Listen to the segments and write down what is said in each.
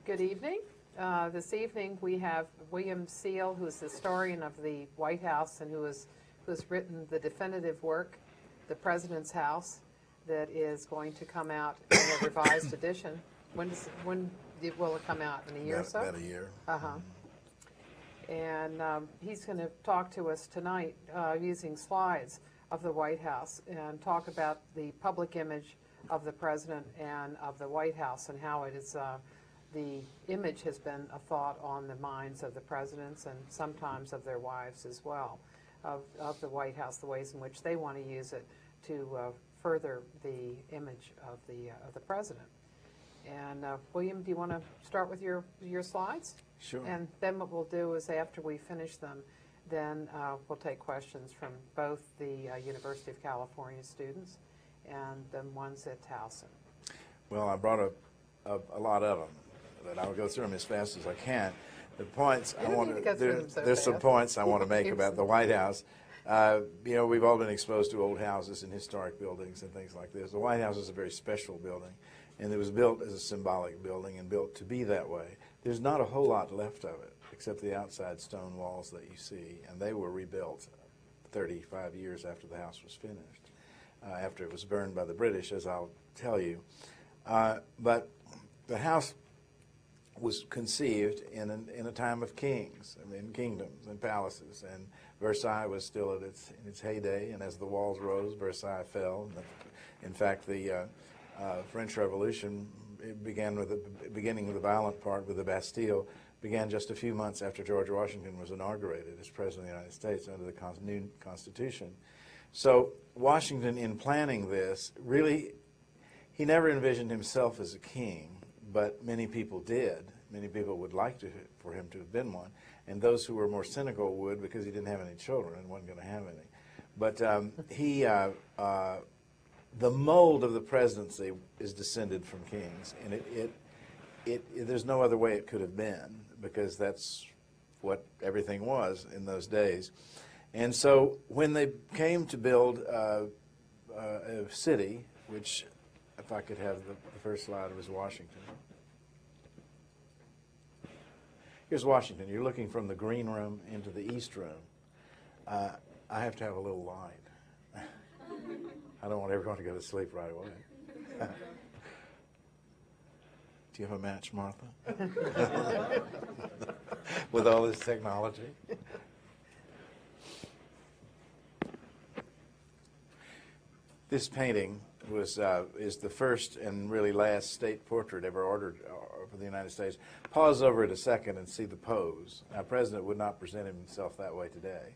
Good evening. This evening we have William Seale, who is the historian of the White House and who has written the definitive work, The President's House, that is going to come out in a revised edition. When will it come out? In a year or so? About a year. And he's going to talk to us tonight using slides of the White House and talk about the public image of the President and of the White House and how it is, the image has been a thought on the minds of the presidents and sometimes of their wives as well, of the White House, the ways in which they want to use it to further the image of the President. And William, do you want to start with your slides? Sure. And then what we'll do is after we finish them, then we'll take questions from both the University of California students and the ones at Towson. Well, I brought a lot of them, but I'll go through them as fast as I can. The points I want to, there's some points I want to make about the White House. You know, we've all been exposed to old houses and historic buildings and things like this. The White House is a very special building, and it was built as a symbolic building and built to be that way. There's not a whole lot left of it, except the outside stone walls that you see, and they were rebuilt 35 years after the house was finished, after it was burned by the British, as I'll tell you. But the house was conceived in a time of kings, in kingdoms and palaces, and Versailles was still in its heyday, and as the walls rose, Versailles fell. In fact, the French Revolution beginning with the violent part with the Bastille, began just a few months after George Washington was inaugurated as President of the United States under the new Constitution. So Washington, in planning this, really, he never envisioned himself as a king, but many people did. Many people would like for him to have been one, and those who were more cynical would, because he didn't have any children and wasn't going to have any. But the mold of the presidency is descended from kings, and there's no other way it could have been, because that's what everything was in those days. And so when they came to build a city, which, if I could have the first slide, was Washington. Here's Washington. You're looking from the green room into the east room. I have to have a little light. I don't want everyone to go to sleep right away. Do you have a match, Martha? With all this technology? This painting is the first and really last state portrait ever ordered for the United States. Pause over it a second and see the pose. Now, President would not present himself that way today.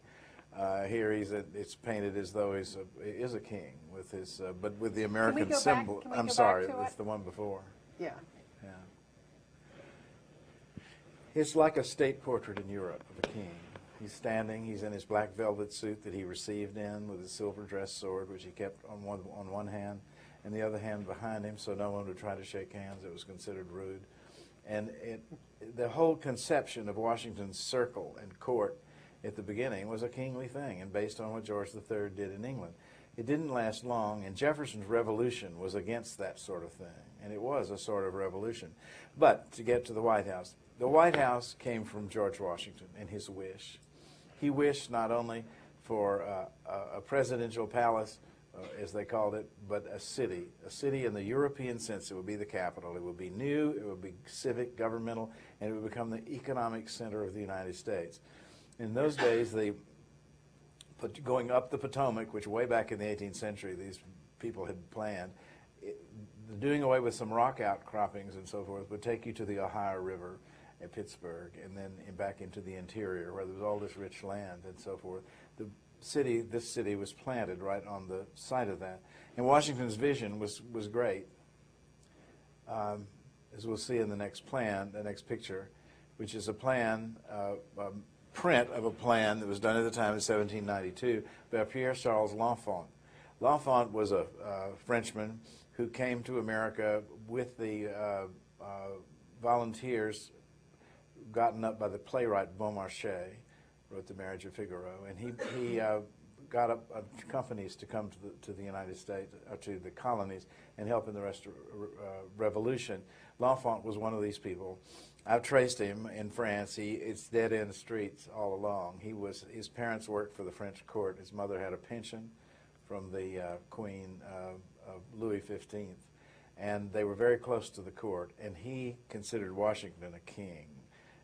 Here it's painted as though he is a king with his, but with the American symbol. I'm sorry, it's the one before. Yeah. Yeah. It's like a state portrait in Europe of a king. He's standing. He's in his black velvet suit that he received in with his silver dress sword, which he kept on one hand, and the other hand behind him, so no one would try to shake hands. It was considered rude. And the whole conception of Washington's circle and court at the beginning was a kingly thing, and based on what George III did in England. It didn't last long, and Jefferson's revolution was against that sort of thing, and it was a sort of revolution. But to get to the White House came from George Washington and his wish. He wished not only for a presidential palace, as they called it, but a city in the European sense. It would be the capital. It would be new, it would be civic, governmental, and it would become the economic center of the United States. In those days, going up the Potomac, which way back in the 18th century these people had planned, doing away with some rock outcroppings and so forth would take you to the Ohio River at Pittsburgh, and then back into the interior where there was all this rich land and so forth. This city was planted right on the site of that. And Washington's vision was great, as we'll see in the next picture, which is a plan, print of a plan that was done at the time in 1792 by Pierre Charles L'Enfant. L'Enfant was a Frenchman who came to America with the volunteers gotten up by the playwright Beaumarchais, wrote The Marriage of Figaro, and he got companies to come to the United States, or to the colonies, and help in the Revolution. L'Enfant was one of these people. I've traced him in France. It's dead-end streets all along. His parents worked for the French court. His mother had a pension from the Queen of Louis XV, and they were very close to the court, and he considered Washington a king,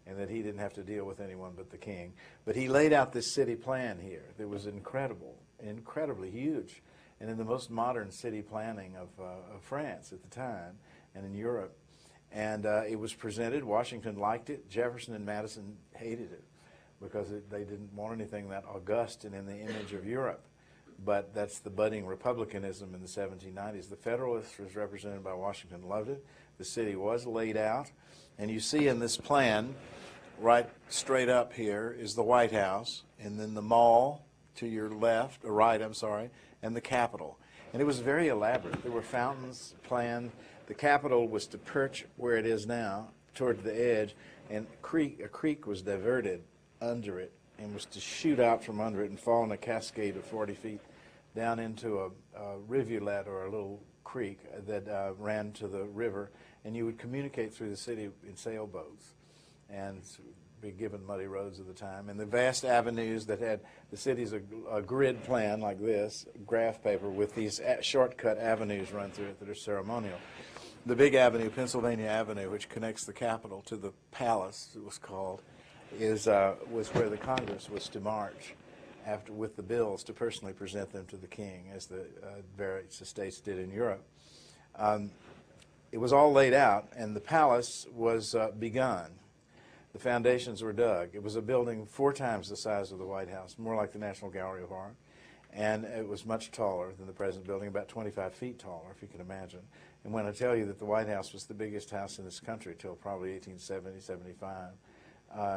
and that he didn't have to deal with anyone but the king. But he laid out this city plan here that was incredible, incredibly huge, and in the most modern city planning of France at the time and in Europe. And it was presented. Washington liked it. Jefferson and Madison hated it because they didn't want anything that august and in the image of Europe. But that's the budding republicanism in the 1790s. The Federalists, was represented by Washington, loved it. The city was laid out. And you see in this plan, right straight up here, is the White House, and then the mall to your left, or right, I'm sorry, and the Capitol. And it was very elaborate. There were fountains planned. The Capitol was to perch where it is now, toward the edge, and a creek was diverted under it and was to shoot out from under it and fall in a cascade of 40 feet down into a rivulet, or a little creek that ran to the river, and you would communicate through the city in sailboats and be given muddy roads at the time. And the vast avenues that had the city's a grid plan like this, graph paper, with these shortcut avenues run through it that are ceremonial. The big avenue, Pennsylvania Avenue, which connects the Capitol to the palace, it was called, was where the Congress was to march with the bills to personally present them to the king, as the various estates did in Europe. It was all laid out, and the palace was begun. The foundations were dug. It was a building 4 times the size of the White House, more like the National Gallery of Art, and it was much taller than the present building, about 25 feet taller, if you can imagine. And when I tell you that the White House was the biggest house in this country till probably 1870, 75,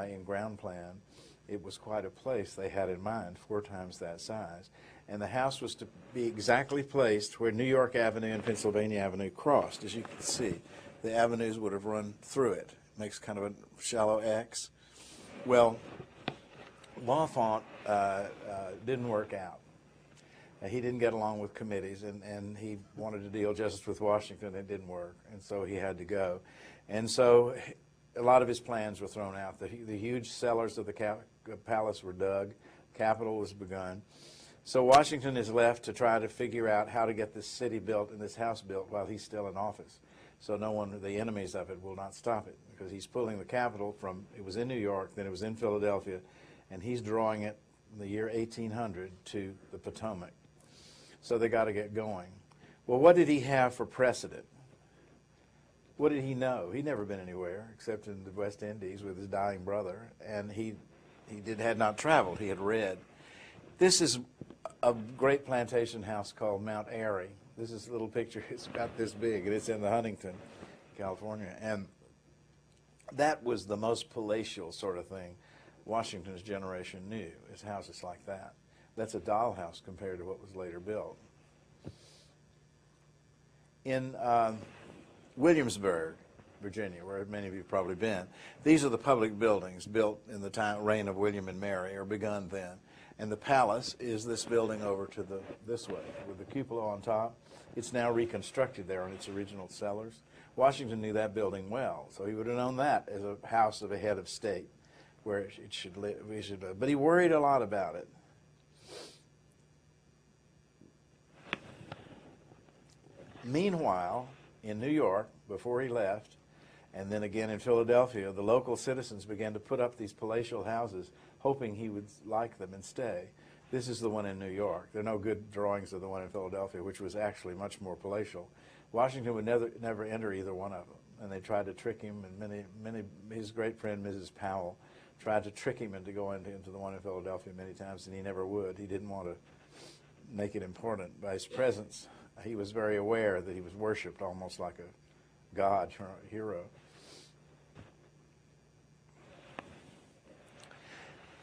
in ground plan, it was quite a place they had in mind, 4 times that size. And the house was to be exactly placed where New York Avenue and Pennsylvania Avenue crossed. As you can see, the avenues would have run through it. It makes kind of a shallow X. Well, L'Enfant didn't work out. He didn't get along with committees, and he wanted to deal just with Washington. It didn't work, and so he had to go. And so a lot of his plans were thrown out. The huge cellars of the palace were dug. Capitol was begun. So Washington is left to try to figure out how to get this city built and this house built while he's still in office. So no one, the enemies of it, will not stop it, because he's pulling the Capitol from, it was in New York, then it was in Philadelphia, and he's drawing it in the year 1800 to the Potomac. So they got to get going. Well, what did he have for precedent? What did he know? He'd never been anywhere except in the West Indies with his dying brother, and he had not traveled. He had read. This is a great plantation house called Mount Airy. This is a little picture. It's about this big, and it's in the Huntington, California. And that was the most palatial sort of thing Washington's generation knew, is houses like that. That's a dollhouse compared to what was later built. In Williamsburg, Virginia, where many of you have probably been, these are the public buildings built in the reign of William and Mary, or begun then. And the palace is this building over to this way, with the cupola on top. It's now reconstructed there on its original cellars. Washington knew that building well, so he would have known that as a house of a head of state, where it should live. But he worried a lot about it. Meanwhile, in New York, before he left, and then again in Philadelphia, the local citizens began to put up these palatial houses, hoping he would like them and stay. This is the one in New York. There are no good drawings of the one in Philadelphia, which was actually much more palatial. Washington would never enter either one of them, and they tried to trick him, and his great friend, Mrs. Powell, tried to trick him into going into the one in Philadelphia many times, and he never would. He didn't want to make it important by his presence. He was very aware that he was worshipped almost like a god, hero.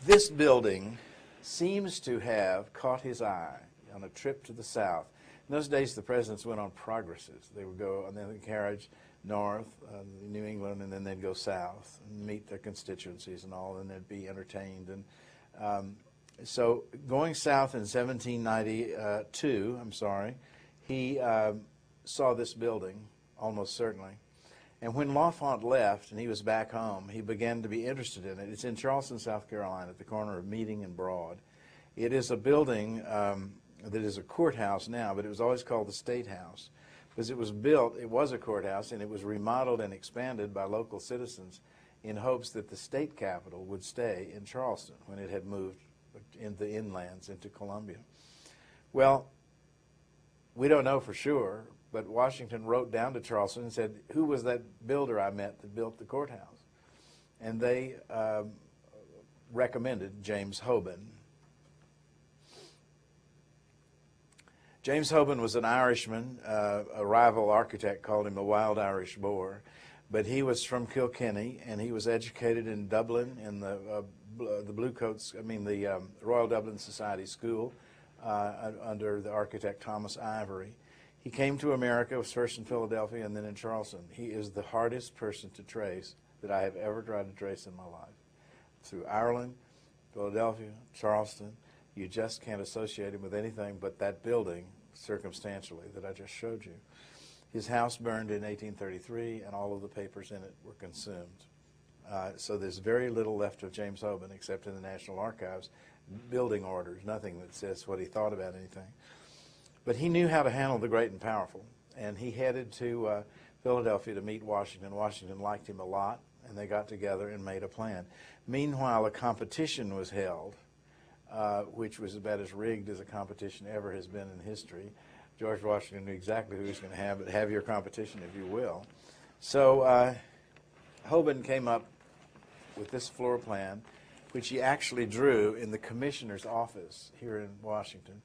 This building seems to have caught his eye on a trip to the South. In those days, the presidents went on progresses. They would go on the carriage north, New England, and then they'd go south and meet their constituencies and all, and they'd be entertained. And So going south in 1792, he saw this building, almost certainly. And when L'Enfant left and he was back home, he began to be interested in it. It's in Charleston, South Carolina, at the corner of Meeting and Broad. It is a building that is a courthouse now, but it was always called the State House because it was built, it was a courthouse, and it was remodeled and expanded by local citizens in hopes that the state capital would stay in Charleston when it had moved in the inlands into Columbia. Well, we don't know for sure, but Washington wrote down to Charleston and said, who was that builder I met that built the courthouse? And they recommended James Hoban. James Hoban was an Irishman. A rival architect called him a wild Irish boar. But he was from Kilkenny, and he was educated in Dublin in the Royal Dublin Society School under the architect Thomas Ivory. He came to America, was first in Philadelphia and then in Charleston. He is the hardest person to trace that I have ever tried to trace in my life. Through Ireland, Philadelphia, Charleston, you just can't associate him with anything but that building circumstantially that I just showed you. His house burned in 1833, and all of the papers in it were consumed. So there's very little left of James Hoban except in the National Archives, building orders, nothing that says what he thought about anything. But he knew how to handle the great and powerful, and he headed to Philadelphia to meet Washington. Washington liked him a lot, and they got together and made a plan. Meanwhile, a competition was held, which was about as rigged as a competition ever has been in history. George Washington knew exactly who he was going to have, but have your competition if you will. So Hoban came up with this floor plan, which he actually drew in the commissioner's office here in Washington,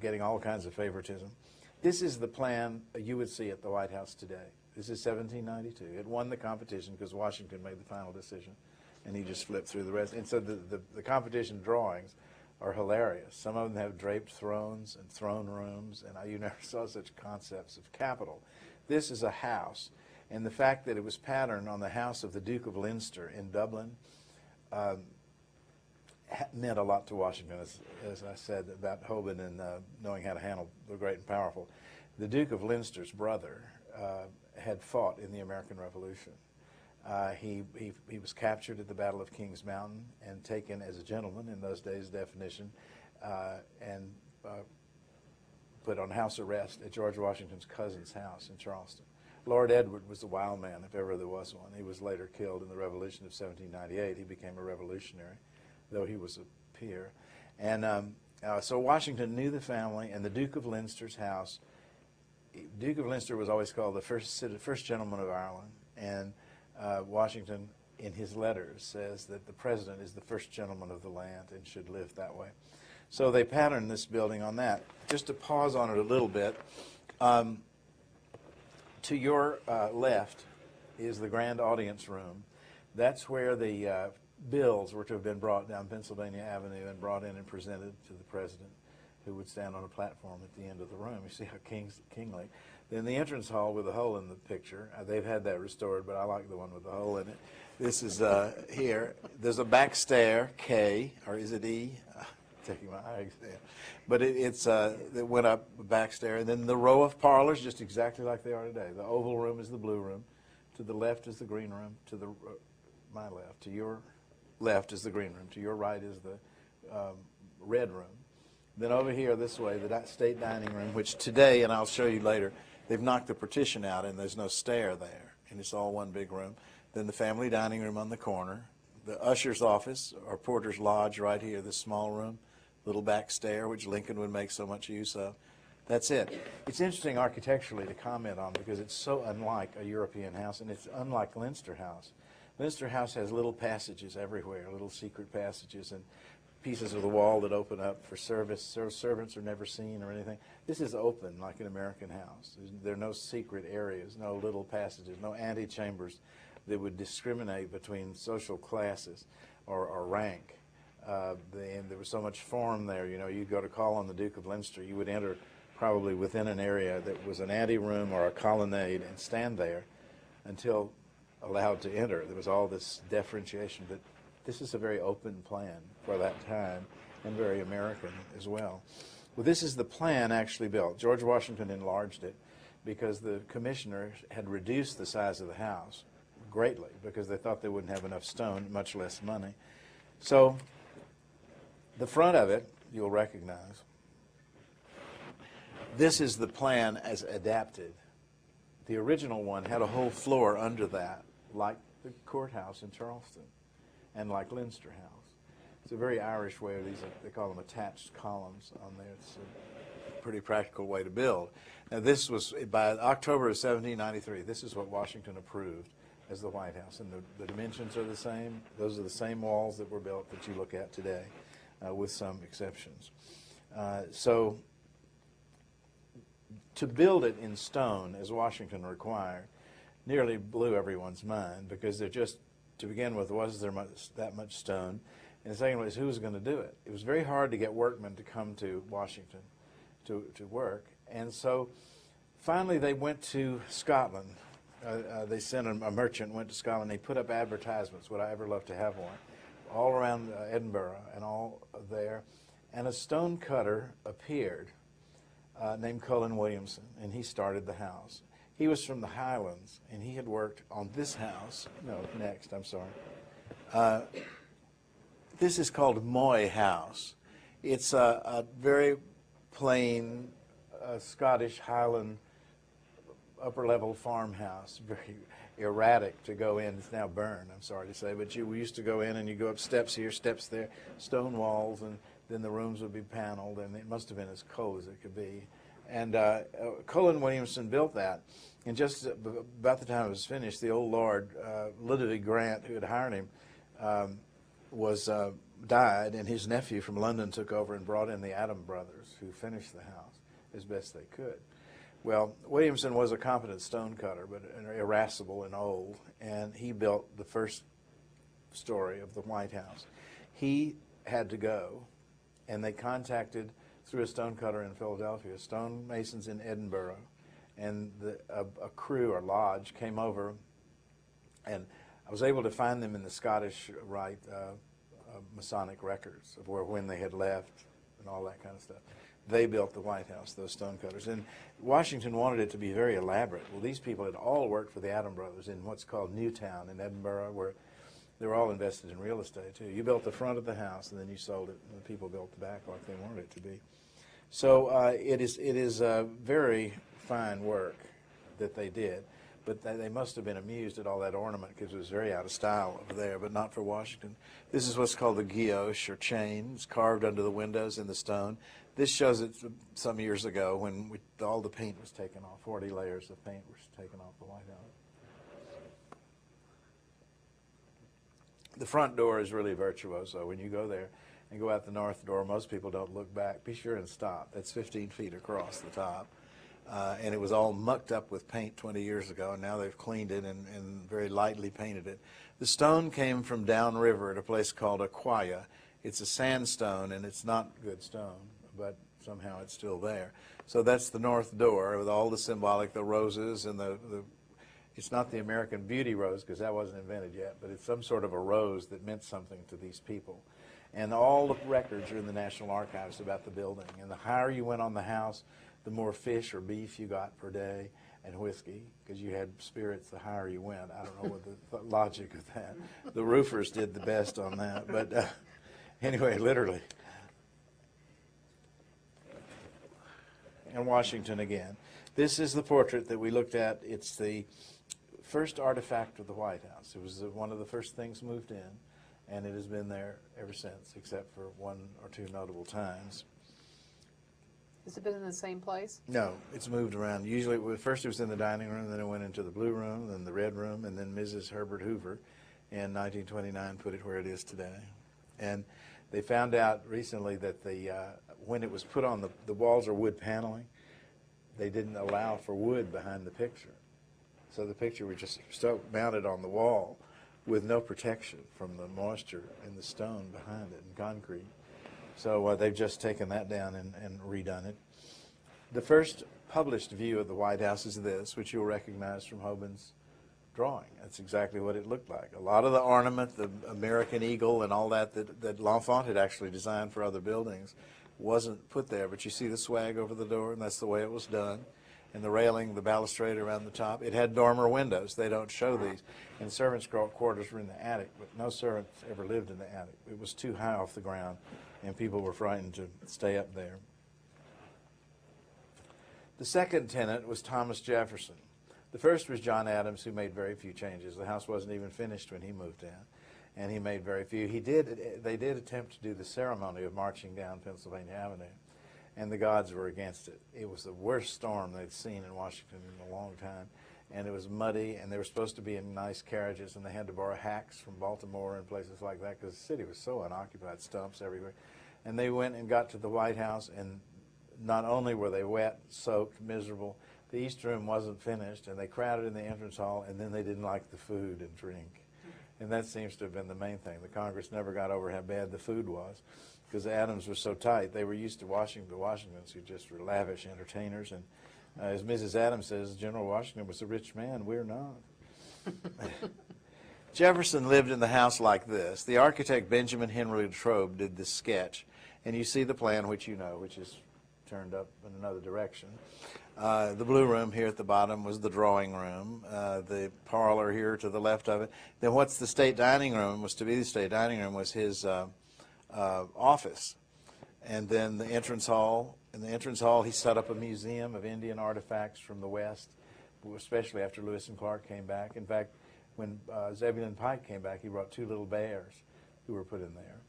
getting all kinds of favoritism. This is the plan you would see at the White House today. This is 1792. It won the competition because Washington made the final decision, and he just flipped through the rest. And so the competition drawings are hilarious. Some of them have draped thrones and throne rooms, and you never saw such concepts of capital. This is a house, and the fact that it was patterned on the house of the Duke of Leinster in Dublin meant a lot to Washington, as I said about Hoban and knowing how to handle the great and powerful. The Duke of Leinster's brother had fought in the American Revolution. He was captured at the Battle of Kings Mountain and taken as a gentleman in those days' definition and put on house arrest at George Washington's cousin's house in Charleston. Lord Edward was a wild man, if ever there was one. He was later killed in the Revolution of 1798. He became a revolutionary, though he was a peer. And so Washington knew the family, and the Duke of Leinster's house. Duke of Leinster was always called the first gentleman of Ireland, and Washington, in his letters, says that the president is the first gentleman of the land and should live that way. So they patterned this building on that. Just to pause on it a little bit, to your left is the Grand Audience Room. That's where the bills were to have been brought down Pennsylvania Avenue and brought in and presented to the president, who would stand on a platform at the end of the room. You see how kingly. Then the entrance hall with a hole in the picture, they've had that restored, but I like the one with the hole in it. This is here. There's a back stair, K, or is it E? Taking my eye exam. But it went up a back stair. And then the row of parlors, just exactly like they are today. The oval room is the blue room. To the left is the green room. To my left. To your left is the green room. To your right is the red room. Then over here this way, the state dining room, which today, and I'll show you later, they've knocked the partition out and there's no stair there. And it's all one big room. Then the family dining room on the corner. The usher's office, or porter's lodge right here, this small room. Little back stair, which Lincoln would make so much use of. That's it. It's interesting architecturally to comment on because it's so unlike a European house, and it's unlike Leinster House. Leinster House has little passages everywhere, little secret passages, and pieces of the wall that open up for service. Servants are never seen or anything. This is open like an American house. There are no secret areas, no little passages, no antechambers that would discriminate between social classes or rank. And there was so much form there. You know, you'd go to call on the Duke of Leinster, you would enter probably within an area that was an anteroom or a colonnade and stand there until allowed to enter. There was all this differentiation, but This is a very open plan for that time and very American as well. Well, this is the plan actually built. George Washington enlarged it because the commissioners had reduced the size of the house greatly because they thought they wouldn't have enough stone, much less money. So the front of it, you'll recognize. This is the plan as adapted. The original one had a whole floor under that, like the courthouse in Charleston and like Leinster House. It's a very Irish way of these, they call them attached columns on there. It's a pretty practical way to build. Now this was, by October of 1793, this is what Washington approved as the White House. And the dimensions are the same. Those are the same walls that were built that you look at today, with some exceptions. So to build it in stone, as Washington required, nearly blew everyone's mind because there just, to begin with, was there that much stone? And the second was, who was going to do it? It was very hard to get workmen to come to Washington to work. And so finally they went to Scotland. They sent a merchant, went to Scotland. They put up advertisements, would I ever love to have one, all around Edinburgh and all there. And a stone cutter appeared named Cullen Williamson, and he started the house. He was from the Highlands, and he had worked on this house. No, next, I'm sorry. This is called Moy House. It's a very plain Scottish Highland upper-level farmhouse, very erratic to go in. It's now burned, I'm sorry to say, but we used to go in and you go up steps here, steps there, stone walls, and then the rooms would be paneled, and it must have been as cold as it could be. And Cullen Williamson built that, and just about the time it was finished, the old Lord, Ludovic Grant, who had hired him, died, and his nephew from London took over and brought in the Adam brothers, who finished the house as best they could. Well, Williamson was a competent stone cutter, but irascible and old, and he built the first story of the White House. He had to go, and they contacted, through a stone cutter in Philadelphia, stonemasons in Edinburgh, and a crew or lodge came over, and I was able to find them in the Scottish Rite Masonic records of when they had left and all that kind of stuff. They built the White House, those stone cutters. And Washington wanted it to be very elaborate. Well, these people had all worked for the Adam brothers in what's called Newtown in Edinburgh, where they were all invested in real estate, too. You built the front of the house, and then you sold it, and the people built the back like they wanted it to be. So it is very fine work that they did. But they must have been amused at all that ornament because it was very out of style over there, but not for Washington. This is what's called the guilloche, or chain. It's carved under the windows in the stone. This shows it some years ago when all the paint was taken off. 40 layers of paint was taken off the White House. The front door is really virtuoso. When you go there and go out the north door, most people don't look back. Be sure and stop. It's 15 feet across the top. And it was all mucked up with paint 20 years ago, and now they've cleaned it and very lightly painted it. The stone came from downriver at a place called Aquia. It's a sandstone, and it's not good stone, but somehow it's still there. So that's the north door with all the symbolic, the roses, and it's not the American Beauty rose because that wasn't invented yet, but it's some sort of a rose that meant something to these people. And all the records are in the National Archives about the building. And the higher you went on the house, the more fish or beef you got per day, and whiskey, because you had spirits the higher you went. I don't know what the logic of that. The roofers did the best on that. But anyway, literally. And Washington again. This is the portrait that we looked at. It's the first artifact of the White House. It was one of the first things moved in, and it has been there ever since, except for one or two notable times. Has it been in the same place? No, it's moved around. Usually, first it was in the dining room, then it went into the blue room, then the red room, and then Mrs. Herbert Hoover in 1929 put it where it is today. And they found out recently that when it was put on, the walls are wood paneling. They didn't allow for wood behind the picture. So the picture was just mounted on the wall with no protection from the moisture in the stone behind it and concrete. So they've just taken that down and redone it. The first published view of the White House is this, which you'll recognize from Hoban's drawing. That's exactly what it looked like. A lot of the ornament, the American eagle and all that L'Enfant had actually designed for other buildings wasn't put there. But you see the swag over the door, and that's the way it was done. And the railing, the balustrade around the top. It had dormer windows. They don't show these. And servants' quarters were in the attic, but no servants ever lived in the attic. It was too high off the ground, and people were frightened to stay up there. The second tenant was Thomas Jefferson. The first was John Adams, who made very few changes. The house wasn't even finished when he moved in, and he made very few. They did attempt to do the ceremony of marching down Pennsylvania Avenue, and the gods were against it. It was the worst storm they'd seen in Washington in a long time, and it was muddy, and they were supposed to be in nice carriages, and they had to borrow hacks from Baltimore and places like that because the city was so unoccupied, stumps everywhere. And they went and got to the White House, and not only were they wet, soaked, miserable, the East Room wasn't finished, and they crowded in the entrance hall, and then they didn't like the food and drink. And that seems to have been the main thing. The Congress never got over how bad the food was because Adams was so tight. They were used to the Washingtons, who just were lavish entertainers. And as Mrs. Adams says, General Washington was a rich man. We're not. Jefferson lived in the house like this. The architect Benjamin Henry Latrobe did this sketch. And you see the plan, which you know, which is turned up in another direction. The blue room here at the bottom was the drawing room. The parlor here to the left of it. Then what's the state dining room was to be the state dining room was his office. And then the entrance hall. In the entrance hall, he set up a museum of Indian artifacts from the West, especially after Lewis and Clark came back. In fact, when Zebulon Pike came back, he brought 2 little bears who were put in there.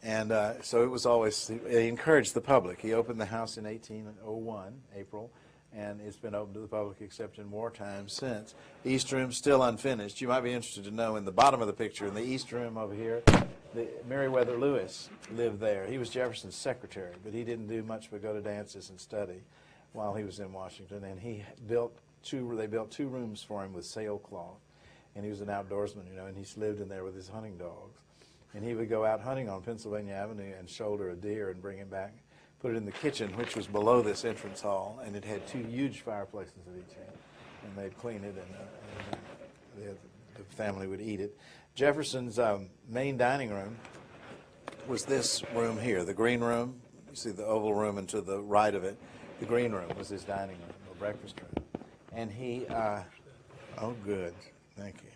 And so it was always, he encouraged the public. He opened the house in 1801, April, and it's been open to the public except in wartime since. The East Room's still unfinished. You might be interested to know in the bottom of the picture, in the East Room over here, Meriwether Lewis lived there. He was Jefferson's secretary, but he didn't do much but go to dances and study while he was in Washington. And they built 2 rooms for him with sailcloth. And he was an outdoorsman, you know, and he's lived in there with his hunting dogs. And he would go out hunting on Pennsylvania Avenue and shoulder a deer and bring him back, put it in the kitchen, which was below this entrance hall, and it had 2 huge fireplaces at each end. And they'd clean it, and the family would eat it. Jefferson's main dining room was this room here, the green room. You see the oval room, and to the right of it, the green room was his dining room, or breakfast room. And he, oh good, thank you.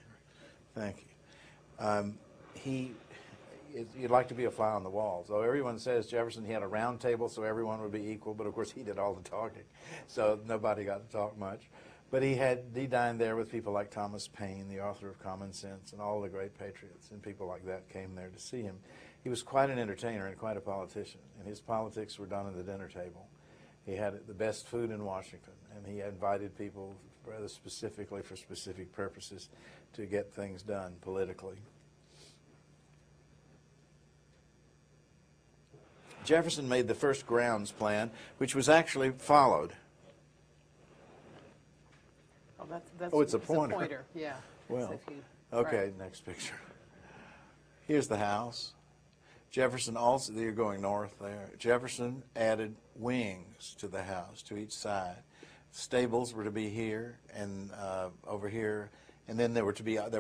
You'd like to be a fly on the wall. So everyone says Jefferson, he had a round table so everyone would be equal, but of course he did all the talking, so nobody got to talk much. But he dined there with people like Thomas Paine, the author of Common Sense, and all the great patriots, and people like that came there to see him. He was quite an entertainer and quite a politician, and his politics were done at the dinner table. He had the best food in Washington, and he invited people rather specifically for specific purposes to get things done politically. Jefferson made the first grounds plan, which was actually followed. Oh, that's it's a pointer. Yeah. Well, okay, right. Next picture. Here's the house. Jefferson also, you're going north there. Jefferson added wings to the house, to each side. Stables were to be here and over here, and then there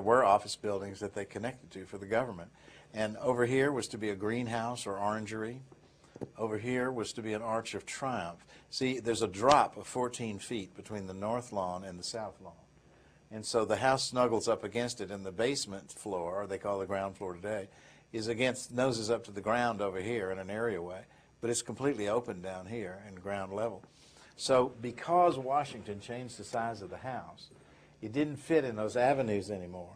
were office buildings that they connected to for the government. And over here was to be a greenhouse or orangery. Over here was to be an Arch of Triumph. See, there's a drop of 14 feet between the north lawn and the south lawn. And so the house snuggles up against it, and the basement floor, or they call the ground floor today, noses up to the ground over here in an areaway, but it's completely open down here in ground level. So because Washington changed the size of the house, it didn't fit in those avenues anymore.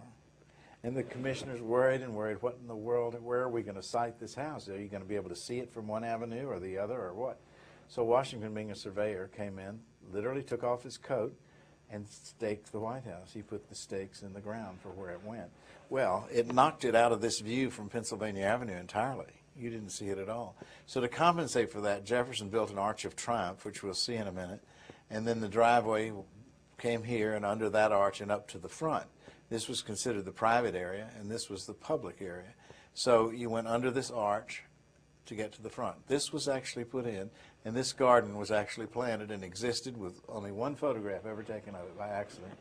And the commissioners worried, what in the world, where are we going to site this house? Are you going to be able to see it from one avenue or the other, or what? So Washington, being a surveyor, came in, literally took off his coat, and staked the White House. He put the stakes in the ground for where it went. Well, it knocked it out of this view from Pennsylvania Avenue entirely. You didn't see it at all. So to compensate for that, Jefferson built an Arch of Triumph, which we'll see in a minute, and then the driveway came here and under that arch and up to the front. This was considered the private area, and this was the public area. So you went under this arch to get to the front. This was actually put in, and this garden was actually planted and existed with only one photograph ever taken of it by accident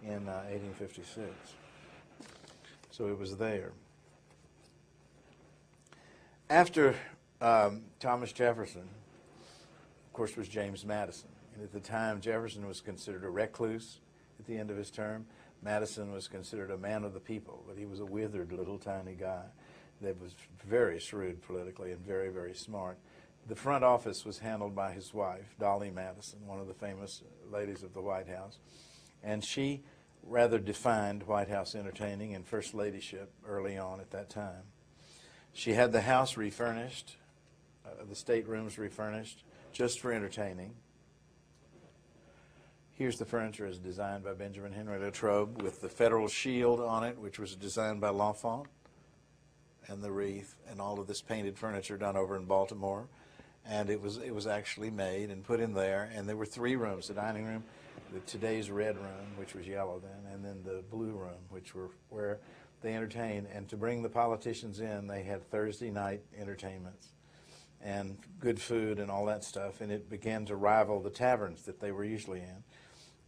in 1856. So it was there. After Thomas Jefferson, of course, was James Madison. And at the time, Jefferson was considered a recluse at the end of his term. Madison was considered a man of the people, but he was a withered little tiny guy that was very shrewd politically and very, very smart. The front office was handled by his wife, Dolly Madison, one of the famous ladies of the White House. And she rather defined White House entertaining and first ladyship early on at that time. She had the house refurnished, the staterooms refurnished, just for entertaining. Here's the furniture as designed by Benjamin Henry Latrobe with the federal shield on it, which was designed by L'Enfant, and the wreath, and all of this painted furniture done over in Baltimore. And it was actually made and put in there. And there were 3 rooms: the dining room, today's red room, which was yellow then, and then the blue room, which were where they entertained. And to bring the politicians in, they had Thursday night entertainments and good food and all that stuff. And it began to rival the taverns that they were usually in.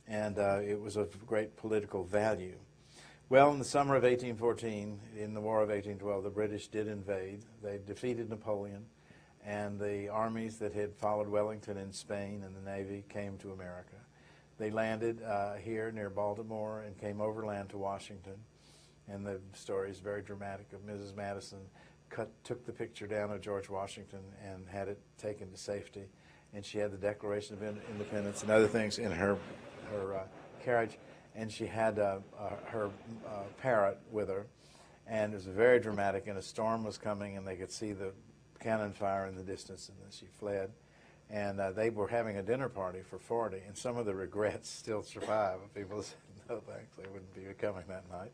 And it was of great political value. Well, in the summer of 1814, in the War of 1812, the British did invade. They defeated Napoleon, and the armies that had followed Wellington in Spain and the Navy came to America. They landed here near Baltimore and came overland to Washington. And the story is very dramatic of Mrs. Madison took the picture down of George Washington and had it taken to safety. And she had the Declaration of Independence and other things in her carriage, and she had her parrot with her, and it was very dramatic, and a storm was coming, and they could see the cannon fire in the distance, and then she fled. And they were having a dinner party for 40, and some of the regrets still survive. People said, no thanks, they wouldn't be coming that night.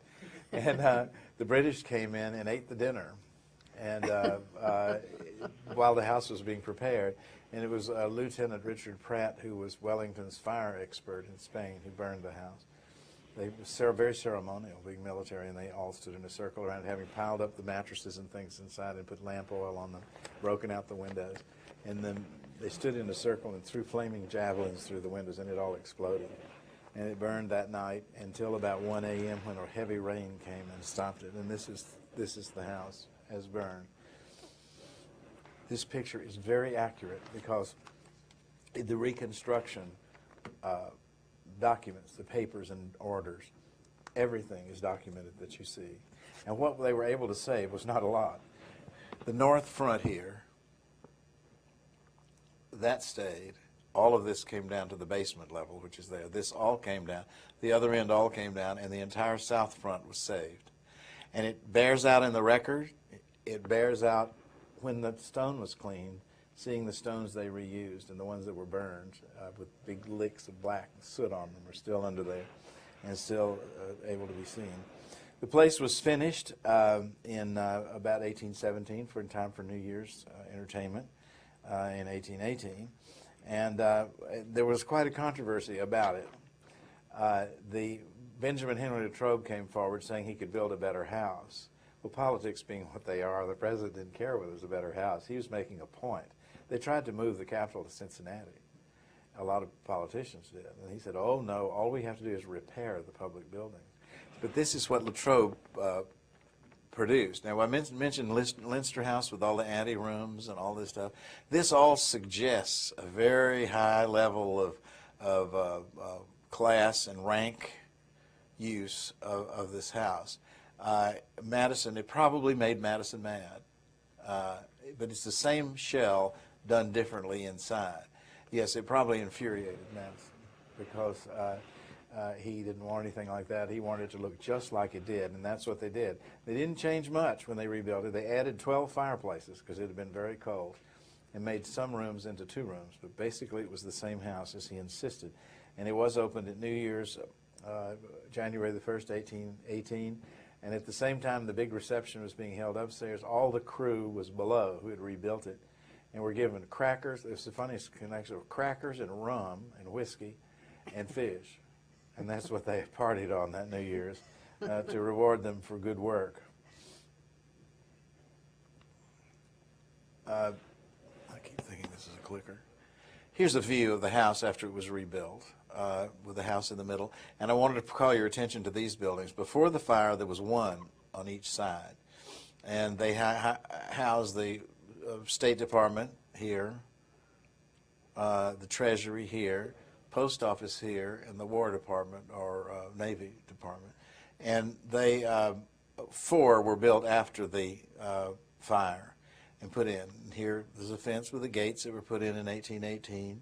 And the British came in and ate the dinner, and while the house was being prepared. And it was Lieutenant Richard Pratt, who was Wellington's fire expert in Spain, who burned the house. They were very ceremonial, being military, and they all stood in a circle around, having piled up the mattresses and things inside and put lamp oil on them, broken out the windows. And then they stood in a circle and threw flaming javelins through the windows, and it all exploded. And it burned that night until about 1 a.m. when a heavy rain came and stopped it. And this is the house as burned. This picture is very accurate because the reconstruction documents, the papers and orders, everything is documented that you see. And what they were able to save was not a lot. The north front here, that stayed. All of this came down to the basement level, which is there. This all came down. The other end all came down, and the entire south front was saved. And it bears out in the record. It bears out when the stone was cleaned, seeing the stones they reused and the ones that were burned with big licks of black soot on them are still under there and still able to be seen. The place was finished in about 1817 in time for New Year's entertainment in 1818. And there was quite a controversy about it. The Benjamin Henry Latrobe came forward saying he could build a better house. Well, politics being what they are, the president didn't care whether it was a better house. He was making a point. They tried to move the capital to Cincinnati. A lot of politicians did. And he said, oh, no, all we have to do is repair the public buildings. But this is what Latrobe produced. Now, I mentioned Leinster House with all the anterooms and all this stuff. This all suggests a very high level of class and rank use of this house. Madison, it probably made Madison mad, but it's the same shell done differently inside. Yes, it probably infuriated Madison because he didn't want anything like that. He wanted it to look just like it did, and that's what they did. They didn't change much when they rebuilt it. They added 12 fireplaces because it had been very cold and made some rooms into 2 rooms, but basically it was the same house as he insisted. And it was opened at New Year's, January the 1st, 1818. And at the same time the big reception was being held upstairs, all the crew was below who had rebuilt it and were given crackers. It's the funniest connection of crackers and rum and whiskey and fish. And that's what they partied on that New Year's to reward them for good work. I keep thinking this is a clicker. Here's a view of the house after it was rebuilt. with the house in the middle. And I wanted to call your attention to these buildings. Before the fire, there was one on each side. And they housed the State Department here, the Treasury here, Post Office here, and the War Department, or Navy Department. And they, 4 were built after the fire and put in. And here, there's a fence with the gates that were put in 1818,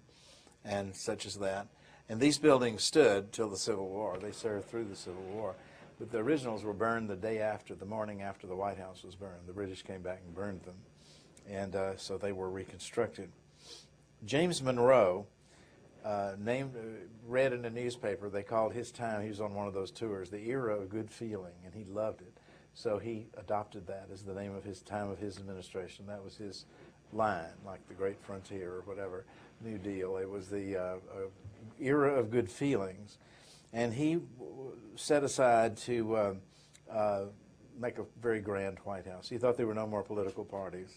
and such as that. And these buildings stood till the Civil War. They served through the Civil War. But the originals were burned the morning after the White House was burned. The British came back and burned them. And so they were reconstructed. James Monroe, read in a newspaper, they called his time, he was on one of those tours, the era of good feeling, and he loved it. So he adopted that as the name of his time of his administration. That was his line, like the Great Frontier or whatever, New Deal. It was the era of good feelings. And he set aside to make a very grand White House. He thought there were no more political parties.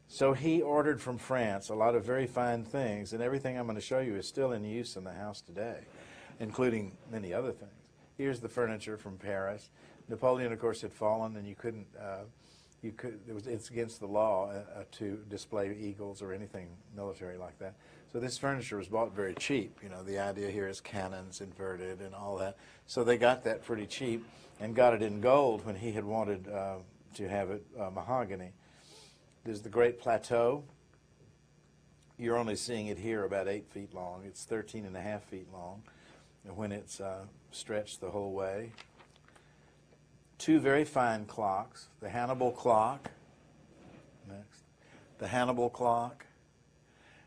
So he ordered from France a lot of very fine things, and everything I'm going to show you is still in use in the house today, including many other things. Here's the furniture from Paris. Napoleon, of course, had fallen, and it's against the law to display eagles or anything military like that. So this furniture was bought very cheap. You know, the idea here is cannons inverted and all that. So they got that pretty cheap and got it in gold when he had wanted to have it mahogany. There's the Great Plateau. You're only seeing it here about 8 feet long. It's 13.5 feet long when it's stretched the whole way. 2 very fine clocks. The Hannibal clock, next. The Hannibal clock,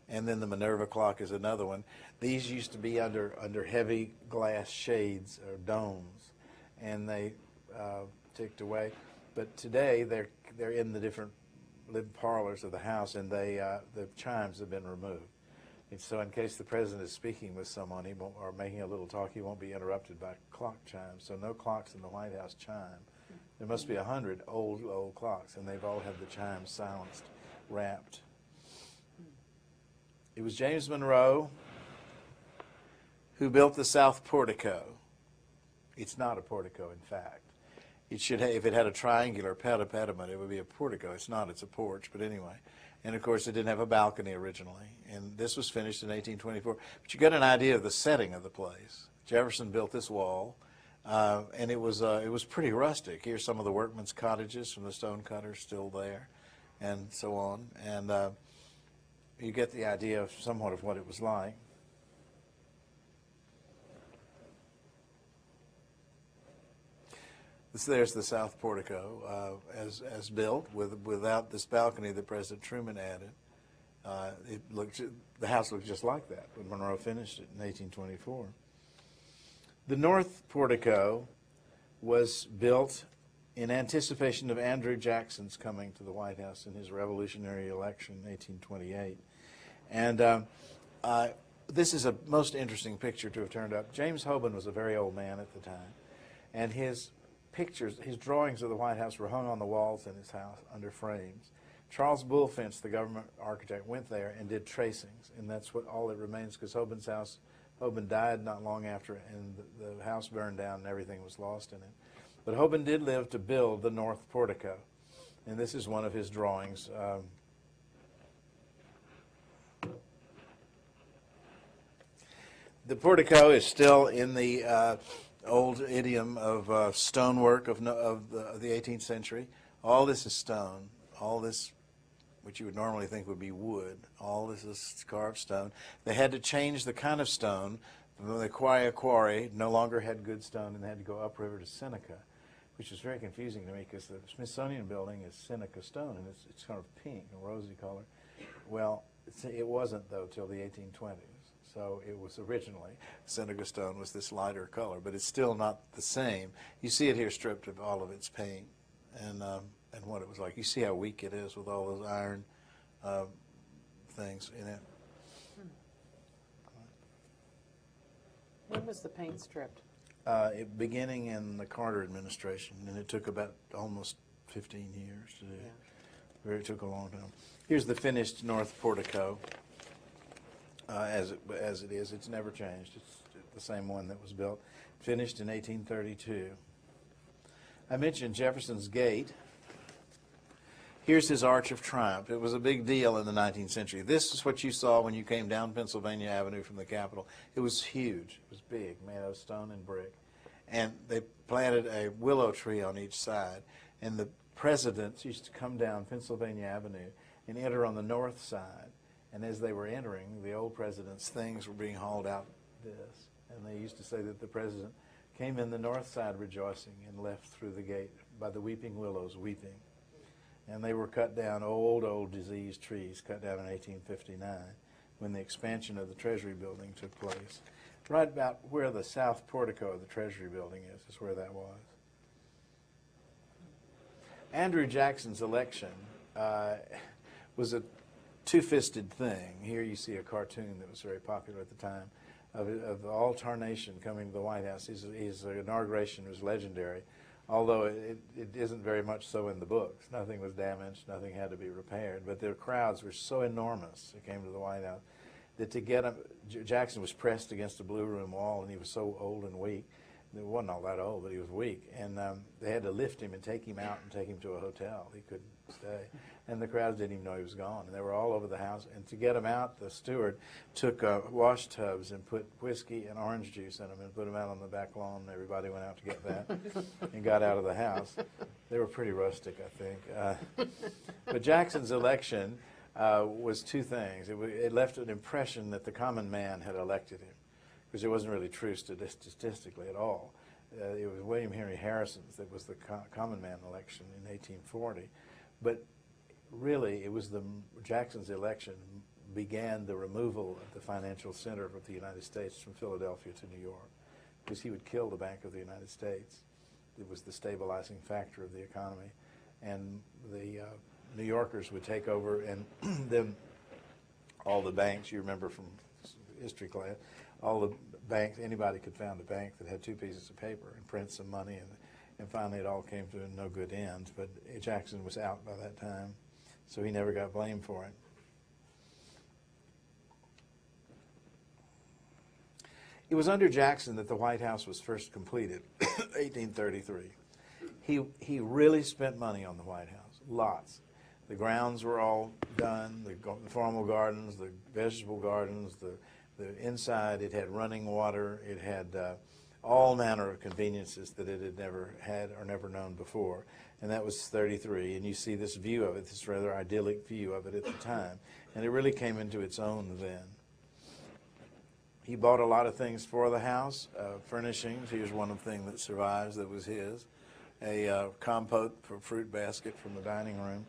and then the Minerva clock is another one. These used to be under heavy glass shades or domes, and they ticked away. But today they're in the different living parlors of the house, and the chimes have been removed. And so in case the president is speaking with someone or making a little talk, he won't be interrupted by clock chimes. So no clocks in the White House chime. There must be 100 old clocks, and they've all had the chimes silenced, wrapped. It was James Monroe who built the South Portico. It's not a portico, in fact. It should have, if it had a triangular pediment, it would be a portico. It's not, it's a porch, but anyway. And of course, it didn't have a balcony originally. And this was finished in 1824. But you get an idea of the setting of the place. Jefferson built this wall, and it was pretty rustic. Here's some of the workmen's cottages from the stonecutters still there, and so on. And you get the idea of somewhat of what it was like. There's the South Portico as built without this balcony that President Truman added. The house looked just like that when Monroe finished it in 1824. The North Portico was built in anticipation of Andrew Jackson's coming to the White House in his revolutionary election in 1828. And this is a most interesting picture to have turned up. James Hoban was a very old man at the time, and his drawings of the White House were hung on the walls in his house under frames. Charles Bulfinch, the government architect, went there and did tracings, and that's all that remains, because Hoban died not long after, and the house burned down and everything was lost in it. But Hoban did live to build the North Portico, and this is one of his drawings. The portico is still in the old idiom of stonework of the 18th century. All this is stone. All this, which you would normally think would be wood, all this is carved stone. They had to change the kind of stone. The quarry no longer had good stone, and they had to go upriver to Seneca, which is very confusing to me because the Smithsonian building is Seneca stone, and it's kind of pink, a rosy color. Well, it wasn't, though, till the 1820s. So it was originally, Seneca stone was this lighter color, but it's still not the same. You see it here stripped of all of its paint and what it was like. You see how weak it is with all those iron things in it. When was the paint stripped? Beginning in the Carter administration, and it took about almost 15 years to do. Yeah. It took a long time. Here's the finished North Portico. as it is. It's never changed. It's the same one that was built, finished in 1832. I mentioned Jefferson's Gate. Here's his Arch of Triumph. It was a big deal in the 19th century. This is what you saw when you came down Pennsylvania Avenue from the Capitol. It was huge. It was big, made out of stone and brick. And they planted a willow tree on each side. And the presidents used to come down Pennsylvania Avenue and enter on the north side. And as they were entering, the old president's things were being hauled out this. And they used to say that the president came in the north side rejoicing and left through the gate by the weeping willows weeping. And they were cut down, old diseased trees, cut down in 1859 when the expansion of the Treasury building took place. Right about where the south portico of the Treasury building is where that was. Andrew Jackson's election was a two-fisted thing. Here you see a cartoon that was very popular at the time of all tarnation coming to the White House. His inauguration was legendary, although it isn't very much so in the books. Nothing was damaged, nothing had to be repaired, but the crowds were so enormous that came to the White House that to get him, Jackson was pressed against the Blue Room wall, and he was so old and weak. He wasn't all that old, but he was weak, and they had to lift him and take him out and take him to a hotel. He couldn't stay, and the crowds didn't even know he was gone, and they were all over the house. And to get him out, the steward took wash tubs and put whiskey and orange juice in them and put them out on the back lawn, and everybody went out to get that and got out of the house. They were pretty rustic, I think. But Jackson's election was two things. It left an impression that the common man had elected him, because it wasn't really true statistically at all. It was William Henry Harrison's that was the common man election in 1840. But really, it was Jackson's election began the removal of the financial center of the United States from Philadelphia to New York, because he would kill the Bank of the United States. It was the stabilizing factor of the economy. And the New Yorkers would take over, and then all the banks, you remember from history class, all the banks, anybody could found a bank that had two pieces of paper and print some money, and finally it all came to a no good end. But Jackson was out by that time, so he never got blamed for it. It was under Jackson that the White House was first completed, 1833. He really spent money on the White House, lots. The grounds were all done, the formal gardens, the vegetable gardens, the inside, it had running water, it had all manner of conveniences that it had never had or never known before. And that was 33, and you see this view of it, this rather idyllic view of it at the time. And it really came into its own then. He bought a lot of things for the house, furnishings. Here's one of the things that survives that was his, a compote for fruit basket from the dining room.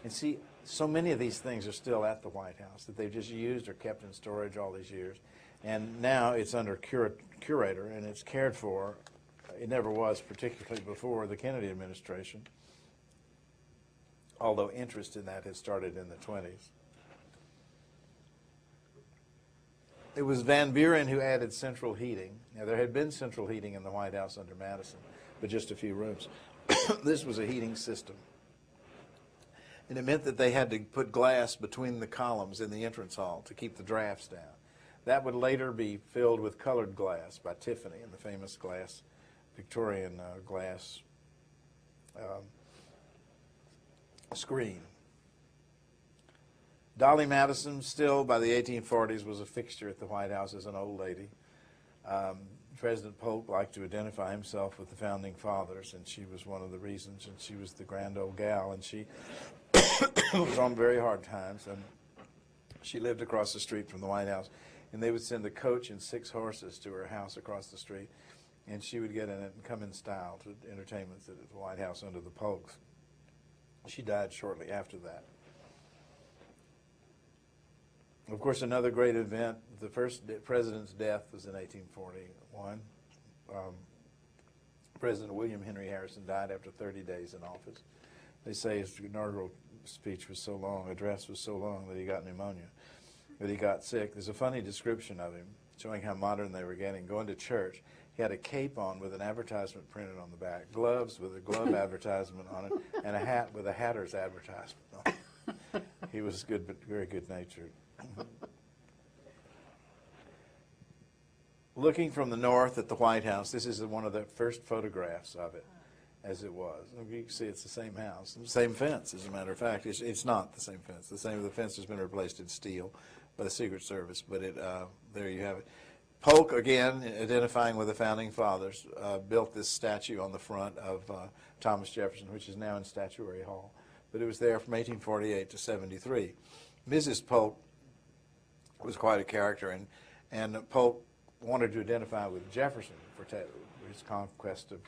And see, so many of these things are still at the White House that they've just used or kept in storage all these years. And now it's under curator, and it's cared for. It never was, particularly before the Kennedy administration, although interest in that had started in the 20s. It was Van Buren who added central heating. Now, there had been central heating in the White House under Madison, but just a few rooms. This was a heating system. And it meant that they had to put glass between the columns in the entrance hall to keep the drafts down. That would later be filled with colored glass by Tiffany in the famous glass, Victorian glass screen. Dolly Madison, still by the 1840s, was a fixture at the White House as an old lady. President Polk liked to identify himself with the founding fathers, and she was one of the reasons, and she was the grand old gal, and she was on very hard times, and she lived across the street from the White House, and they would send a coach and 6 horses to her house across the street, and she would get in it and come in style to entertainments at the White House under the Polks. She died shortly after that. Of course, another great event, the first president's death was in 1841. President William Henry Harrison died after 30 days in office. They say his inaugural speech was so long, address was so long, that he got pneumonia, that he got sick. There's a funny description of him showing how modern they were getting. Going to church, he had a cape on with an advertisement printed on the back, gloves with a glove advertisement on it, and a hat with a hatter's advertisement on it. He was good, but very good-natured. looking from the north at the White House, this is one of the first photographs of it as it was. You can see it's the same house, the same fence, as a matter of fact. It's not the same fence. The fence has been replaced in steel by the Secret Service, but there you have it. Polk, again, identifying with the Founding Fathers, built this statue on the front of Thomas Jefferson, which is now in Statuary Hall. But it was there from 1848 to 73. Mrs. Polk was quite a character, and Polk wanted to identify with Jefferson for his conquest of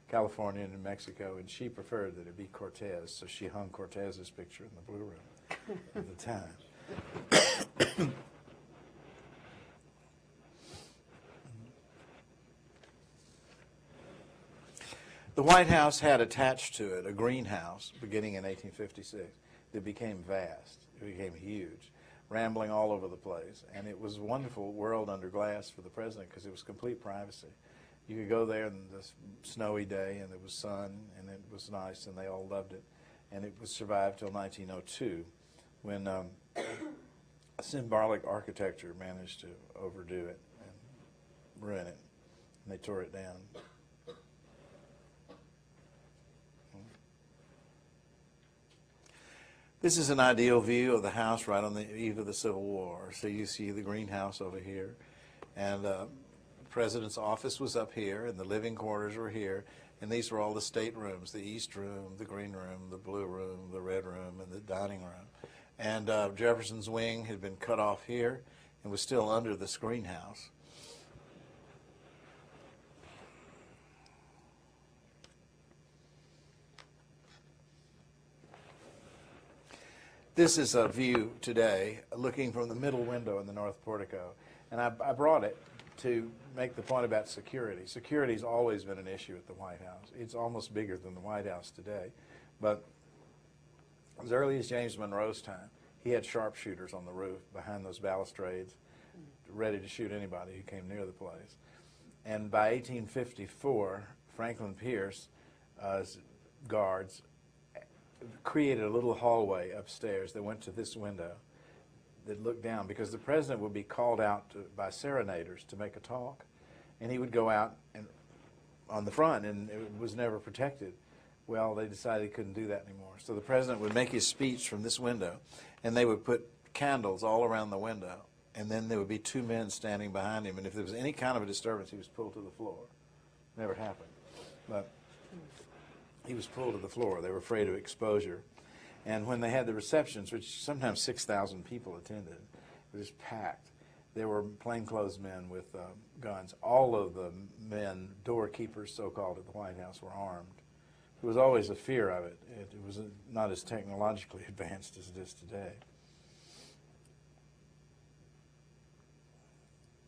California and New Mexico, and she preferred that it be Cortez, so she hung Cortez's picture in the Blue Room at the time. The White House had attached to it a greenhouse beginning in 1856 that became vast. It became huge, rambling all over the place. And it was a wonderful world under glass for the president because it was complete privacy. You could go there on this snowy day, and it was sun, and it was nice, and they all loved it. And it was survived till 1902 when symbolic architecture managed to overdo it and ruin it, and they tore it down. This is an ideal view of the house right on the eve of the Civil War. So you see the greenhouse over here, and the president's office was up here, and the living quarters were here, and these were all the state rooms: the east room, the green room, the blue room, the red room, and the dining room. And Jefferson's wing had been cut off here and was still under this greenhouse. This is a view today looking from the middle window in the north portico. And I brought it to make the point about security. Security's always been an issue at the White House. It's almost bigger than the White House today. But as early as James Monroe's time, he had sharpshooters on the roof behind those balustrades, ready to shoot anybody who came near the place. And by 1854, Franklin Pierce's guards created a little hallway upstairs that went to this window that looked down, because the president would be called out by serenaders to make a talk, and he would go out and on the front, and it was never protected. Well, they decided he couldn't do that anymore. So the president would make his speech from this window, and they would put candles all around the window, and then there would be two men standing behind him, and if there was any kind of a disturbance, he was pulled to the floor. Never happened. But he was pulled to the floor. They were afraid of exposure. And when they had the receptions, which sometimes 6,000 people attended, it was packed. There were plainclothes men with guns. All of the men, doorkeepers, so-called, at the White House were armed. There was always a fear of it. It was not as technologically advanced as it is today.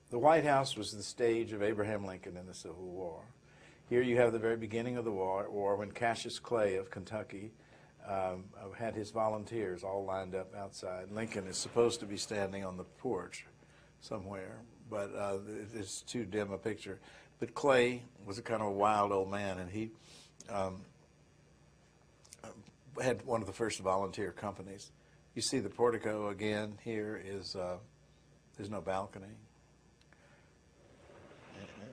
The White House was the stage of Abraham Lincoln in the Civil War. Here you have the very beginning of the war when Cassius Clay of Kentucky had his volunteers all lined up outside. Lincoln is supposed to be standing on the porch somewhere, but it's too dim a picture. But Clay was a kind of a wild old man, and he had one of the first volunteer companies. You see the portico again here is, there's no balcony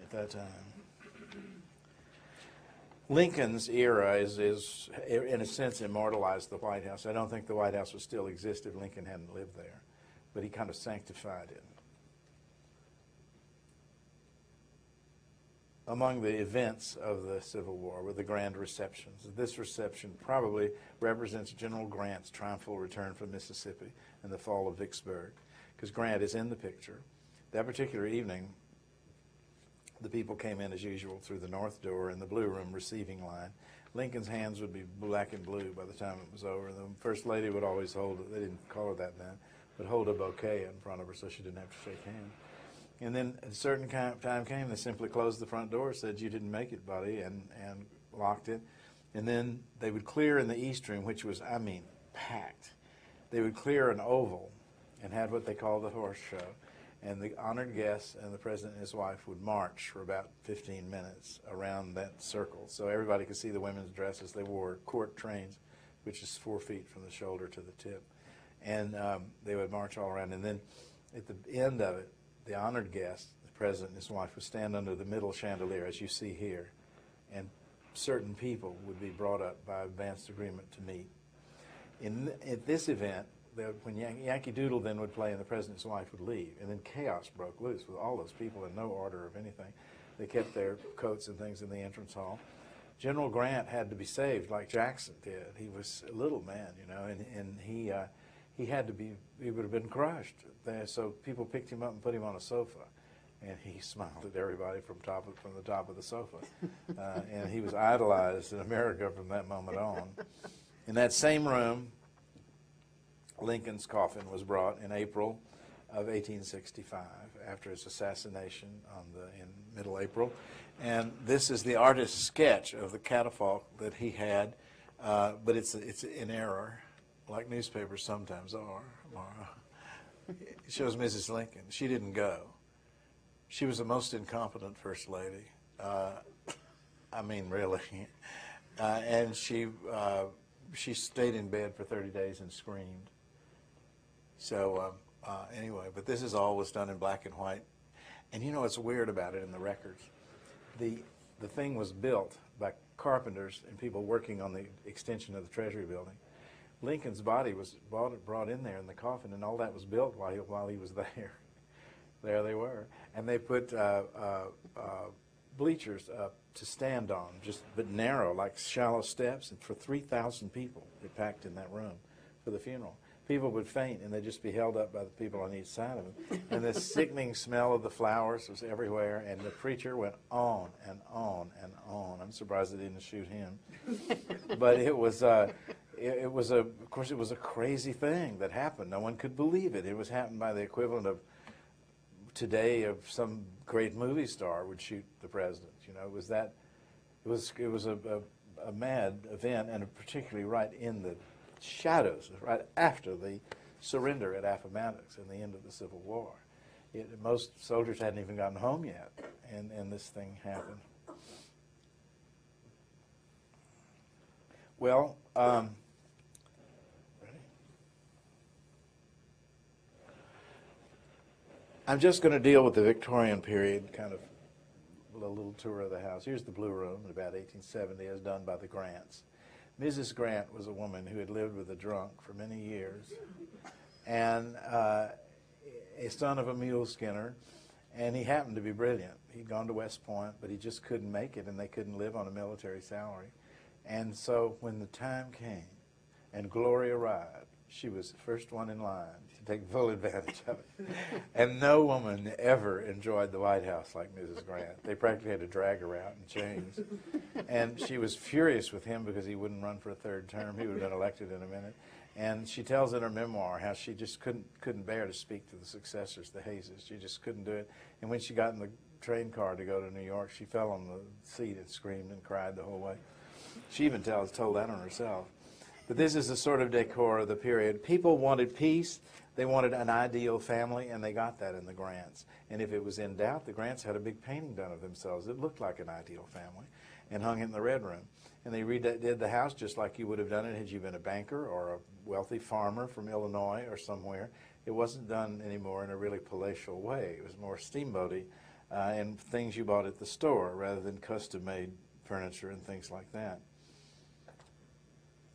at that time. Lincoln's era is, in a sense, immortalized the White House. I don't think the White House would still exist if Lincoln hadn't lived there, but he kind of sanctified it. Among the events of the Civil War were the grand receptions. This reception probably represents General Grant's triumphal return from Mississippi and the fall of Vicksburg, because Grant is in the picture. That particular evening, the people came in as usual through the north door in the blue room receiving line. Lincoln's hands would be black and blue by the time it was over. The First Lady would always hold, they didn't call her that then, but hold a bouquet in front of her so she didn't have to shake hands. And then a certain time came, they simply closed the front door, said you didn't make it, buddy, and locked it. And then they would clear in the East Room, which was, I mean, packed. They would clear an oval and had what they called the horse show. And the honored guests and the president and his wife would march for about 15 minutes around that circle. So everybody could see the women's dresses. They wore court trains, which is 4 feet from the shoulder to the tip. And they would march all around. And then at the end of it, the honored guests, the president and his wife would stand under the middle chandelier, as you see here, and certain people would be brought up by advanced agreement to meet. At this event, when Yankee Doodle then would play and the president's wife would leave, and then chaos broke loose with all those people in no order of anything. They kept their coats and things in the entrance hall. General Grant had to be saved like Jackson did. He was a little man, you know, and he had to be, he would have been crushed. So people picked him up and put him on a sofa, and he smiled at everybody from the top of the sofa. And he was idolized in America from that moment on. In that same room, Lincoln's coffin was brought in April of 1865 after his assassination in middle April. And this is the artist's sketch of the catafalque that he had, but it's in error, like newspapers sometimes are, Mara. It shows Mrs. Lincoln. She didn't go. She was the most incompetent First Lady. I mean, really. And she stayed in bed for 30 days and screamed. So anyway, but this is all was done in black and white. And you know what's weird about it in the records? The thing was built by carpenters and people working on the extension of the Treasury building. Lincoln's body was brought in there in the coffin, and all that was built while he was there. There they were. And they put bleachers up to stand on, but narrow, like shallow steps, and for 3,000 people they packed in that room for the funeral. People would faint, and they'd just be held up by the people on each side of them. And the sickening smell of the flowers was everywhere, and the preacher went on and on and on. I'm surprised they didn't shoot him. But of course, it was a crazy thing that happened. No one could believe it. It was happened by the equivalent of today of some great movie star would shoot the president. You know, it was a mad event, and particularly right in the shadows, right after the surrender at Appomattox and the end of the Civil War. Most soldiers hadn't even gotten home yet, and this thing happened. Well, I'm just going to deal with the Victorian period, kind of a little tour of the house. Here's the Blue Room in about 1870 as done by the Grants. Mrs. Grant was a woman who had lived with a drunk for many years, and a son of a mule skinner, and he happened to be brilliant. He'd gone to West Point, but he just couldn't make it, and they couldn't live on a military salary. And so when the time came and glory arrived, she was the first one in line to take full advantage of it. And no woman ever enjoyed the White House like Mrs. Grant. They practically had to drag her out in chains. And she was furious with him because he wouldn't run for a third term. He would have been elected in a minute. And she tells in her memoir how she just couldn't bear to speak to the successors, the Hayeses. She just couldn't do it. And when she got in the train car to go to New York, she fell on the seat and screamed and cried the whole way. She even told that on herself. But this is the sort of decor of the period. People wanted peace. They wanted an ideal family, and they got that in the Grants. And if it was in doubt, the Grants had a big painting done of themselves. It looked like an ideal family and hung it in the Red Room. And they redid the house just like you would have done it had you been a banker or a wealthy farmer from Illinois or somewhere. It wasn't done anymore in a really palatial way. It was more steamboaty and things you bought at the store rather than custom-made furniture and things like that.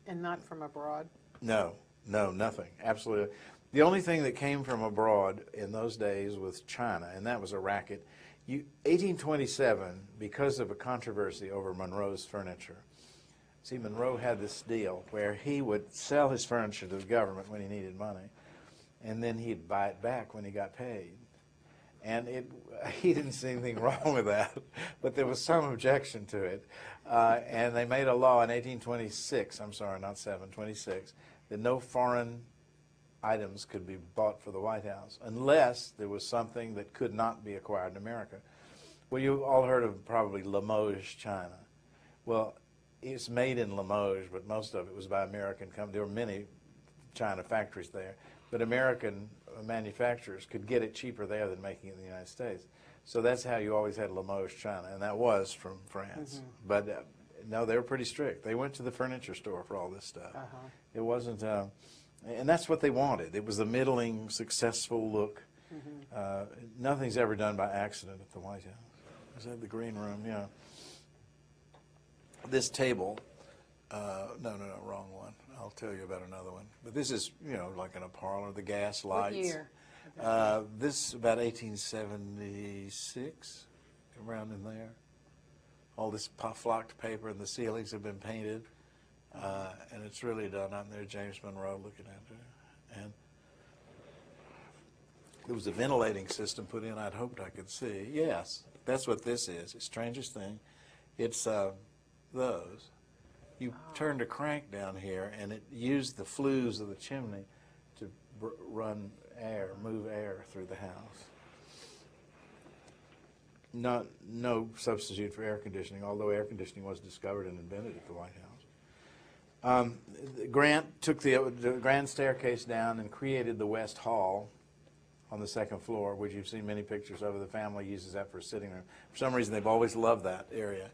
And not from abroad? No, nothing. Absolutely. The only thing that came from abroad in those days was China, and that was a racket. 1827, because of a controversy over Monroe's furniture. See, Monroe had this deal where he would sell his furniture to the government when he needed money, and then he'd buy it back when he got paid. And he didn't see anything wrong with that, but there was some objection to it. And they made a law in 1826, 26, that no foreign items could be bought for the White House unless there was something that could not be acquired in America. Well, you all heard of probably Limoges, China. Well, it's made in Limoges, but most of it was by American companies. There were many China factories there, but American manufacturers could get it cheaper there than making it in the United States. So that's how you always had Limoges, China, and that was from France. Mm-hmm. But no, they were pretty strict. They went to the furniture store for all this stuff. Uh-huh. It wasn't, and that's what they wanted. It was a middling, successful look. Nothing's ever done by accident at the White House. Is that the green room? Yeah. This table, no, wrong one. I'll tell you about another one. But this is, like in a parlor, the gas lights. What year? This is about 1876, around in there. All this flocked paper and the ceilings have been painted, and it's really done out there. James Monroe looking at it. And there was a ventilating system put in. I'd hoped I could see. Yes, that's what this is. It's strangest thing. It's those. You turned a crank down here, and it used the flues of the chimney to run air, move air through the house. No substitute for air conditioning, although air conditioning was discovered and invented at the White House. Grant took the grand staircase down and created the West Hall on the second floor, which you've seen many pictures of. The family uses that for a sitting room. For some reason, they've always loved that area.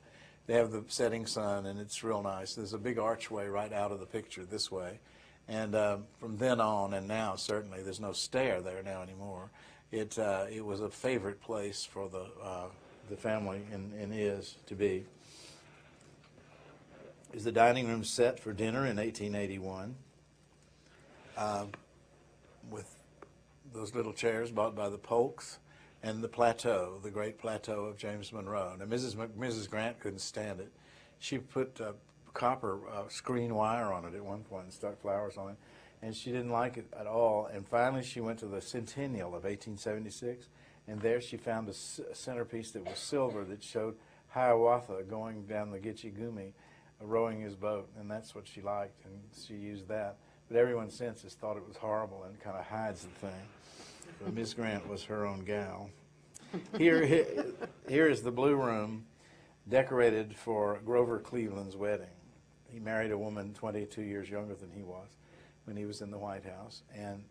They have the setting sun, and it's real nice. There's a big archway right out of the picture this way. And from then on, and now certainly, there's no stair there now anymore. It was a favorite place for the family, and is to be. Is the dining room set for dinner in 1881 with those little chairs bought by the Polks, and the plateau, the great plateau of James Monroe. Now, Mrs. Grant couldn't stand it. She put copper screen wire on it at one point and stuck flowers on it, and she didn't like it at all. And finally, she went to the centennial of 1876, and there she found a centerpiece that was silver that showed Hiawatha going down the Gitche Gumee, rowing his boat, and that's what she liked, and she used that. But everyone since has thought it was horrible and kind of hides the thing. But Miss Grant was her own gal. Here is the blue room decorated for Grover Cleveland's wedding. He married a woman 22 years younger than he was when he was in the White House, and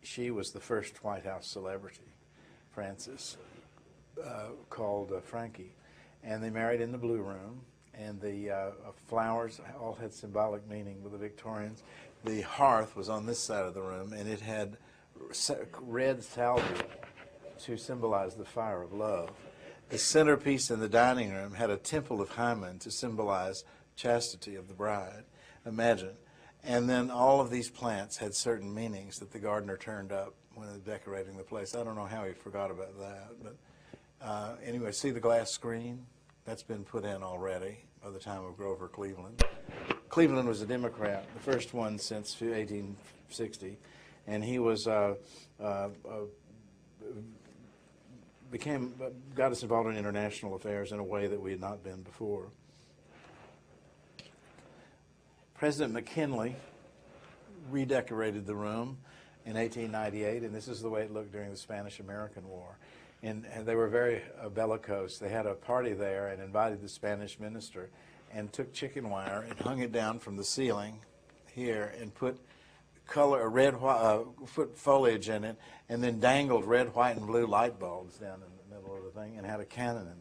she was the first White House celebrity, Frances, called Frankie. And they married in the blue room, and the flowers all had symbolic meaning with the Victorians. The hearth was on this side of the room, and it had red salvia to symbolize the fire of love. The centerpiece in the dining room had a temple of Hymen to symbolize chastity of the bride. Imagine. And then all of these plants had certain meanings that the gardener turned up when decorating the place. I don't know how he forgot about that. But anyway, see the glass screen? That's been put in already by the time of Grover Cleveland. Cleveland was a Democrat, the first one since 1860, and he was got us involved in international affairs in a way that we had not been before. President McKinley redecorated the room in 1898, and this is the way it looked during the Spanish-American War. And they were very bellicose. They had a party there and invited the Spanish minister and took chicken wire and hung it down from the ceiling here and put put foliage in it, and then dangled red, white, and blue light bulbs down in the middle of the thing, and had a cannon in the room.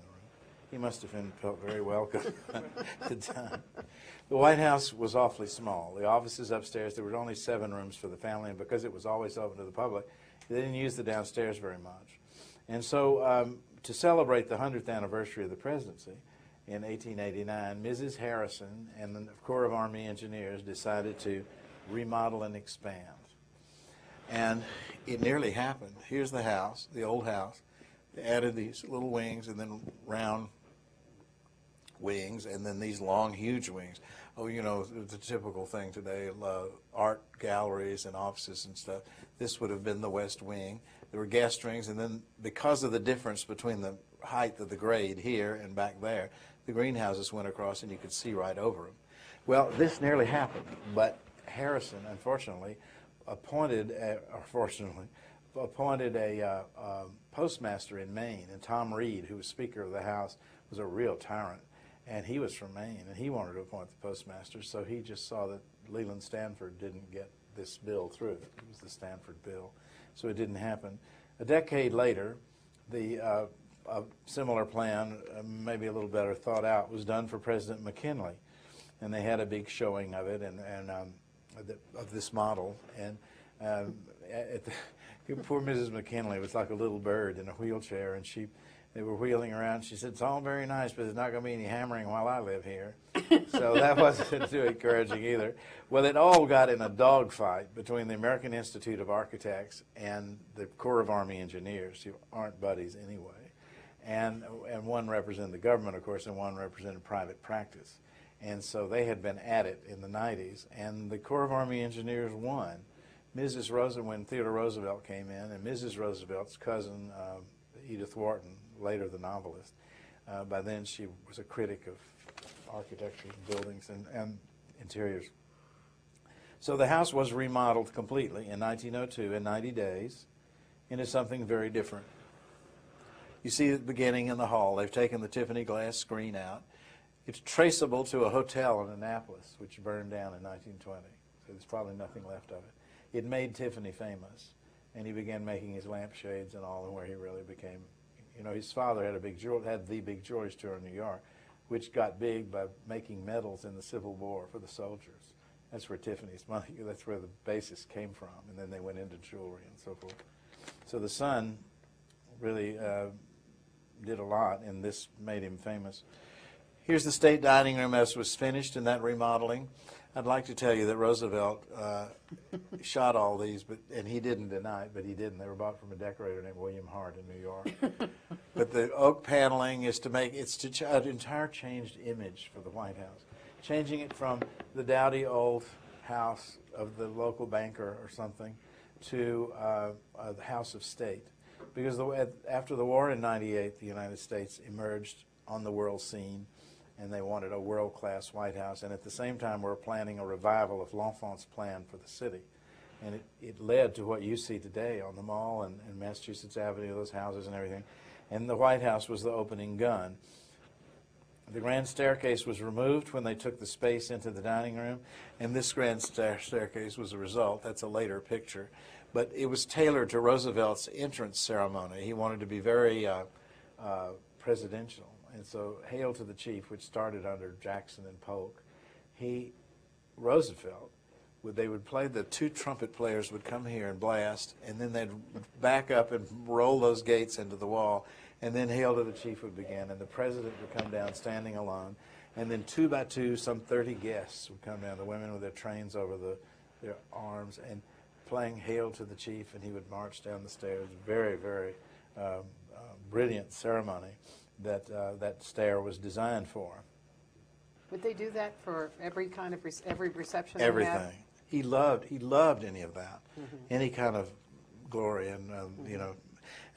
He must have felt very welcome at the time. The White House was awfully small. The offices upstairs, there were only 7 rooms for the family, and because it was always open to the public, they didn't use the downstairs very much. And so to celebrate the 100th anniversary of the presidency in 1889, Mrs. Harrison and the Corps of Army Engineers decided to remodel and expand. And it nearly happened. Here's the house, the old house. They added these little wings and then round wings and then these long, huge wings. Oh, you know, the typical thing today, art galleries and offices and stuff. This would have been the West Wing. There were guest rings, and then because of the difference between the height of the grade here and back there, the greenhouses went across and you could see right over them. Well, this nearly happened, but Harrison, unfortunately, appointed a postmaster in Maine, and Tom Reed, who was Speaker of the House, was a real tyrant, and he was from Maine, and he wanted to appoint the postmaster, so he just saw that Leland Stanford didn't get this bill through. It was the Stanford bill, so it didn't happen. A decade later, a similar plan, maybe a little better thought out, was done for President McKinley, and they had a big showing of it and of this model. And Poor Mrs. McKinley was like a little bird in a wheelchair, and they were wheeling around. She said, "It's all very nice, but there's not going to be any hammering while I live here." So that wasn't too encouraging either. Well, it all got in a dogfight between the American Institute of Architects and the Corps of Army Engineers, who aren't buddies anyway. And one represented the government, of course, and one represented private practice. And so they had been at it in the 90s, and the Corps of Army Engineers won. Mrs. Roosevelt, when Theodore Roosevelt came in, and Mrs. Roosevelt's cousin, Edith Wharton, later the novelist, by then she was a critic of architecture, buildings, and interiors. So the house was remodeled completely in 1902 in 90 days into something very different. You see at the beginning in the hall, they've taken the Tiffany glass screen out. It's traceable to a hotel in Annapolis, which burned down in 1920. So there's probably nothing left of it. It made Tiffany famous, and he began making his lampshades and all, and where he really became, you know, his father had the big jewelry store in New York, which got big by making medals in the Civil War for the soldiers. That's where Tiffany's money, that's where the basis came from, and then they went into jewelry and so forth. So the son really did a lot, and this made him famous. Here's the state dining room as was finished in that remodeling. I'd like to tell you that Roosevelt shot all these, and he didn't deny it, but he didn't. They were bought from a decorator named William Hart in New York. But the oak paneling is to make, it's an entire changed image for the White House, changing it from the dowdy old house of the local banker or something to the House of State. Because after the war in '98, the United States emerged on the world scene, and they wanted a world-class White House. And at the same time, we're planning a revival of L'Enfant's plan for the city. And it led to what you see today on the Mall and Massachusetts Avenue, those houses and everything. And the White House was the opening gun. The grand staircase was removed when they took the space into the dining room, and this grand staircase was a result. That's a later picture. But it was tailored to Roosevelt's entrance ceremony. He wanted to be very presidential. And so Hail to the Chief, which started under Jackson and Polk, Roosevelt, they would play, the two trumpet players would come here and blast, and then they'd back up and roll those gates into the wall, and then Hail to the Chief would begin, and the president would come down standing alone, and then 2 by 2, some 30 guests would come down, the women with their trains over their arms, and playing Hail to the Chief, and he would march down the stairs. Very, very brilliant ceremony that stair was designed for. Would they do that for every kind of every reception? Everything. He loved any of that, any kind of glory, and you know,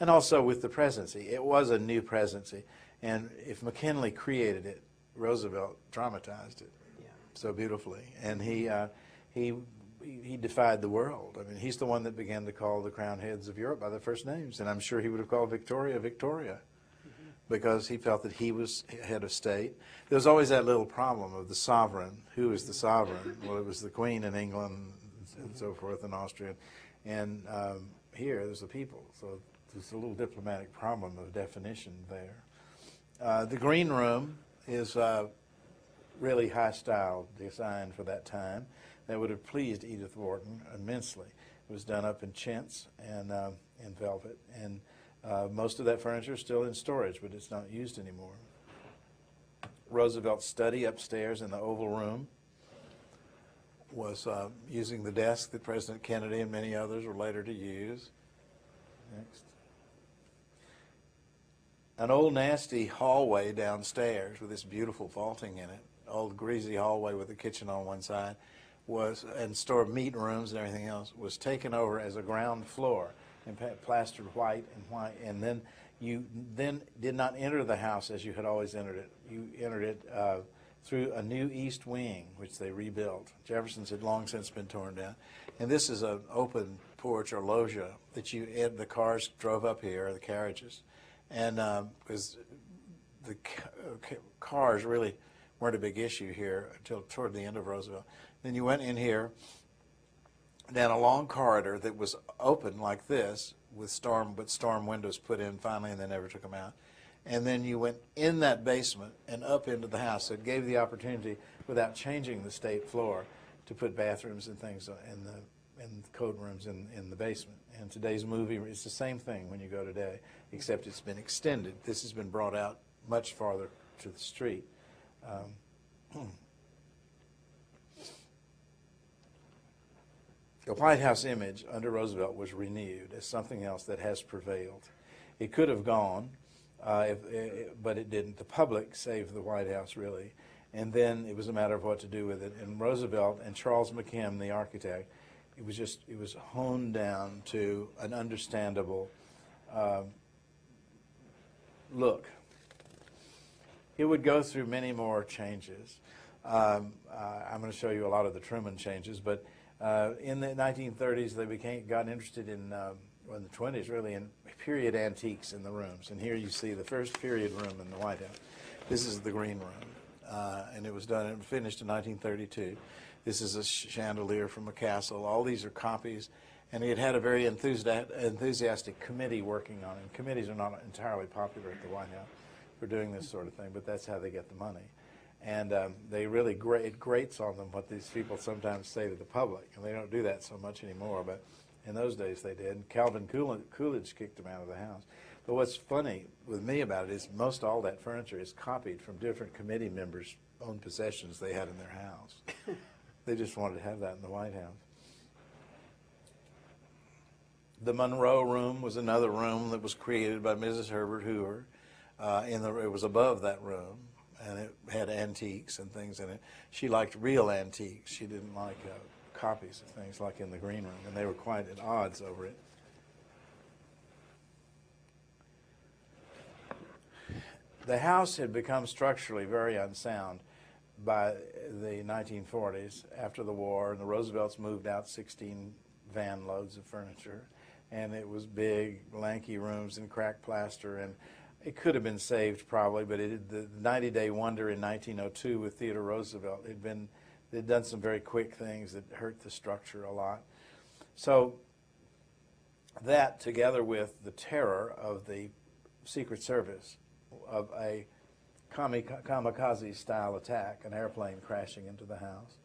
and also with the presidency. It was a new presidency, and if McKinley created it, Roosevelt dramatized it so beautifully, and he defied the world. I mean, he's the one that began to call the crowned heads of Europe by their first names, and I'm sure he would have called Victoria, Victoria, because he felt that he was head of state. There was always that little problem of the sovereign. Who is the sovereign? Well, it was the Queen in England and so forth, and Austria. And here, there's the people. So there's a little diplomatic problem of definition there. The green room is really high style, designed for that time. That would have pleased Edith Wharton immensely. It was done up in chintz and velvet, and most of that furniture is still in storage, but it's not used anymore. Roosevelt's study upstairs in the Oval Room was using the desk that President Kennedy and many others were later to use. Next. An old nasty hallway downstairs with this beautiful vaulting in it, old greasy hallway with a kitchen on one side, and stored meat rooms and everything else, was taken over as a ground floor and plastered white, and then you did not enter the house as you had always entered it. You entered it through a new east wing, which they rebuilt. Jefferson's had long since been torn down. And this is an open porch or loggia that the cars drove up here, the carriages. And because the cars really weren't a big issue here until toward the end of Roosevelt. Then you went in here, down a long corridor that was open like this, with storm windows put in finally, and they never took them out. And then you went in that basement and up into the house. So it gave the opportunity, without changing the state floor, to put bathrooms and things and code rooms in the basement. And today's movie is the same thing when you go today, except it's been extended. This has been brought out much farther to the street. The White House image under Roosevelt was renewed as something else that has prevailed. It could have gone, but it didn't. The public saved the White House, really, and then it was a matter of what to do with it. And Roosevelt and Charles McKim, the architect, it was honed down to an understandable look. It would go through many more changes. I'm going to show you a lot of the Truman changes, but in the 1930s, they got interested in, well, in the 20s really, in period antiques in the rooms. And here you see the first period room in the White House. This is the green room, and it was done and finished in 1932. This is a chandelier from a castle. All these are copies, and it had a very enthusiastic committee working on it. And committees are not entirely popular at the White House for doing this sort of thing, but that's how they get the money. And they really it grates on them what these people sometimes say to the public, and they don't do that so much anymore, but in those days they did. And Calvin Coolidge kicked them out of the house. But what's funny with me about it is most all that furniture is copied from different committee members' own possessions they had in their house. They just wanted to have that in the White House. The Monroe room was another room that was created by Mrs. Herbert Hoover. It was above that room, and it had antiques and things in it. She liked real antiques. She didn't like copies of things like in the green room, and they were quite at odds over it. The house had become structurally very unsound by the 1940s after the war, and the Roosevelts moved out 16 van loads of furniture, and it was big, lanky rooms and cracked plaster, and it could have been saved probably, but the 90-day wonder in 1902 with Theodore Roosevelt, they'd done some very quick things that hurt the structure a lot. So that, together with the terror of the Secret Service, of a kamikaze-style attack, an airplane crashing into the house,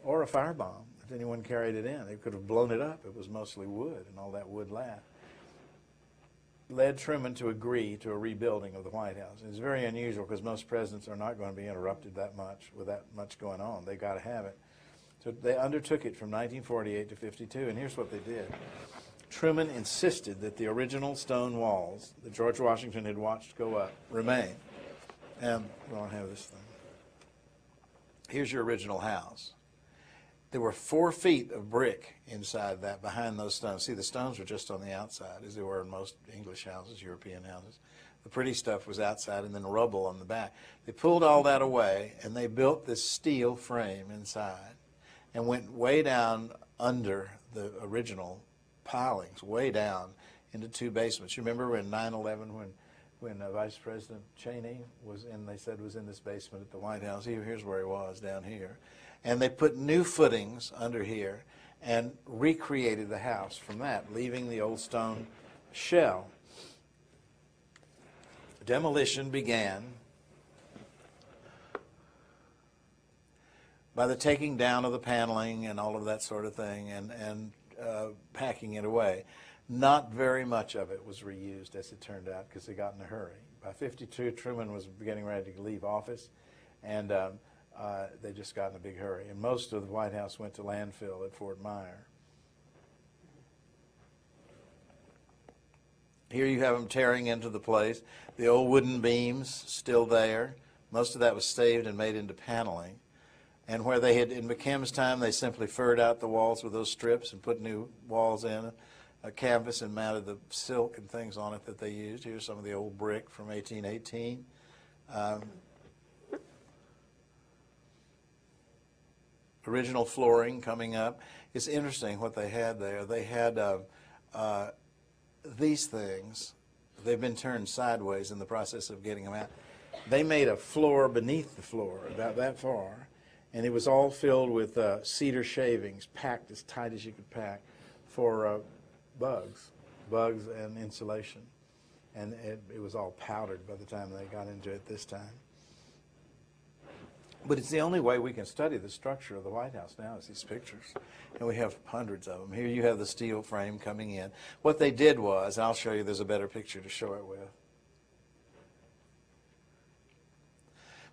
or a firebomb, if anyone carried it in. They could have blown it up. It was mostly wood, and all that wood left. Led Truman to agree to a rebuilding of the White House. It's very unusual because most presidents are not going to be interrupted that much with that much going on. They got to have it. So they undertook it from 1948 to 52, and here's what they did. Truman insisted that the original stone walls that George Washington had watched go up remain. And well, I have this thing. Here's your original house. There were 4 feet of brick inside that, behind those stones. See, the stones were just on the outside, as they were in most English houses, European houses. The pretty stuff was outside, and then rubble on the back. They pulled all that away, and they built this steel frame inside and went way down under the original pilings, way down into 2 basements. You remember in 9/11 when Vice President Cheney was in, they said was in this basement at the White House. Here's where he was, down here. And they put new footings under here and recreated the house from that, leaving the old stone shell. Demolition began by the taking down of the paneling and all of that sort of thing, and packing it away. Not very much of it was reused, as it turned out, because they got in a hurry. By 52, Truman was getting ready to leave office, and they just got in a big hurry. And most of the White House went to landfill at Fort Myer. Here you have them tearing into the place. The old wooden beams still there. Most of that was saved and made into paneling. And where they had, in McKim's time, they simply furred out the walls with those strips and put new walls in, a canvas, and mounted the silk and things on it that they used. Here's some of the old brick from 1818. Original flooring coming up. It's interesting what they had there. They had these things. They've been turned sideways in the process of getting them out. They made a floor beneath the floor, about that far, and it was all filled with cedar shavings, packed as tight as you could pack, for bugs and insulation. And it was all powdered by the time they got into it this time. But it's the only way we can study the structure of the White House now is these pictures. And we have hundreds of them. Here you have the steel frame coming in. What they did was, and I'll show you, there's a better picture to show it with.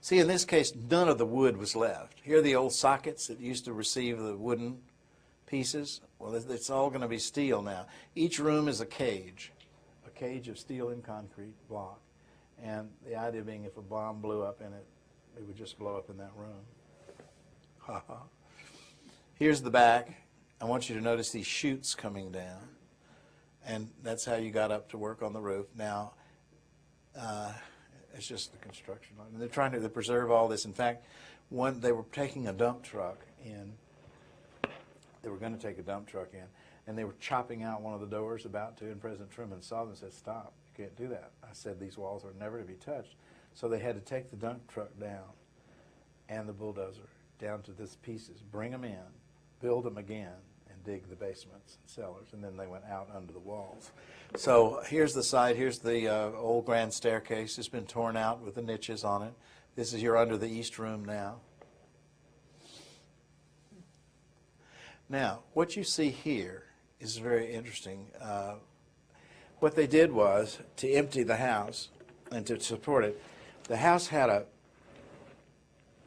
See, in this case, none of the wood was left. Here are the old sockets that used to receive the wooden pieces. Well, it's all going to be steel now. Each room is a cage of steel and concrete block. And the idea being if a bomb blew up in it, it would just blow up in that room. Ha ha. Here's the back. I want you to notice these chutes coming down. And that's how you got up to work on the roof. Now, it's just the construction line. And they're trying to preserve all this. In fact, they were taking a dump truck in. They were going to take a dump truck in. And they were chopping out one of the doors about to. And President Truman saw them and said, "Stop. You can't do that." I said, "These walls are never to be touched." So they had to take the dump truck down and the bulldozer down to these pieces, bring them in, build them again, and dig the basements and cellars, and then they went out under the walls. So here's the side. Here's the old grand staircase. It's been torn out with the niches on it. This is, you're under the east room now. Now, what you see here is very interesting. What they did was, to empty the house and to support it, the house had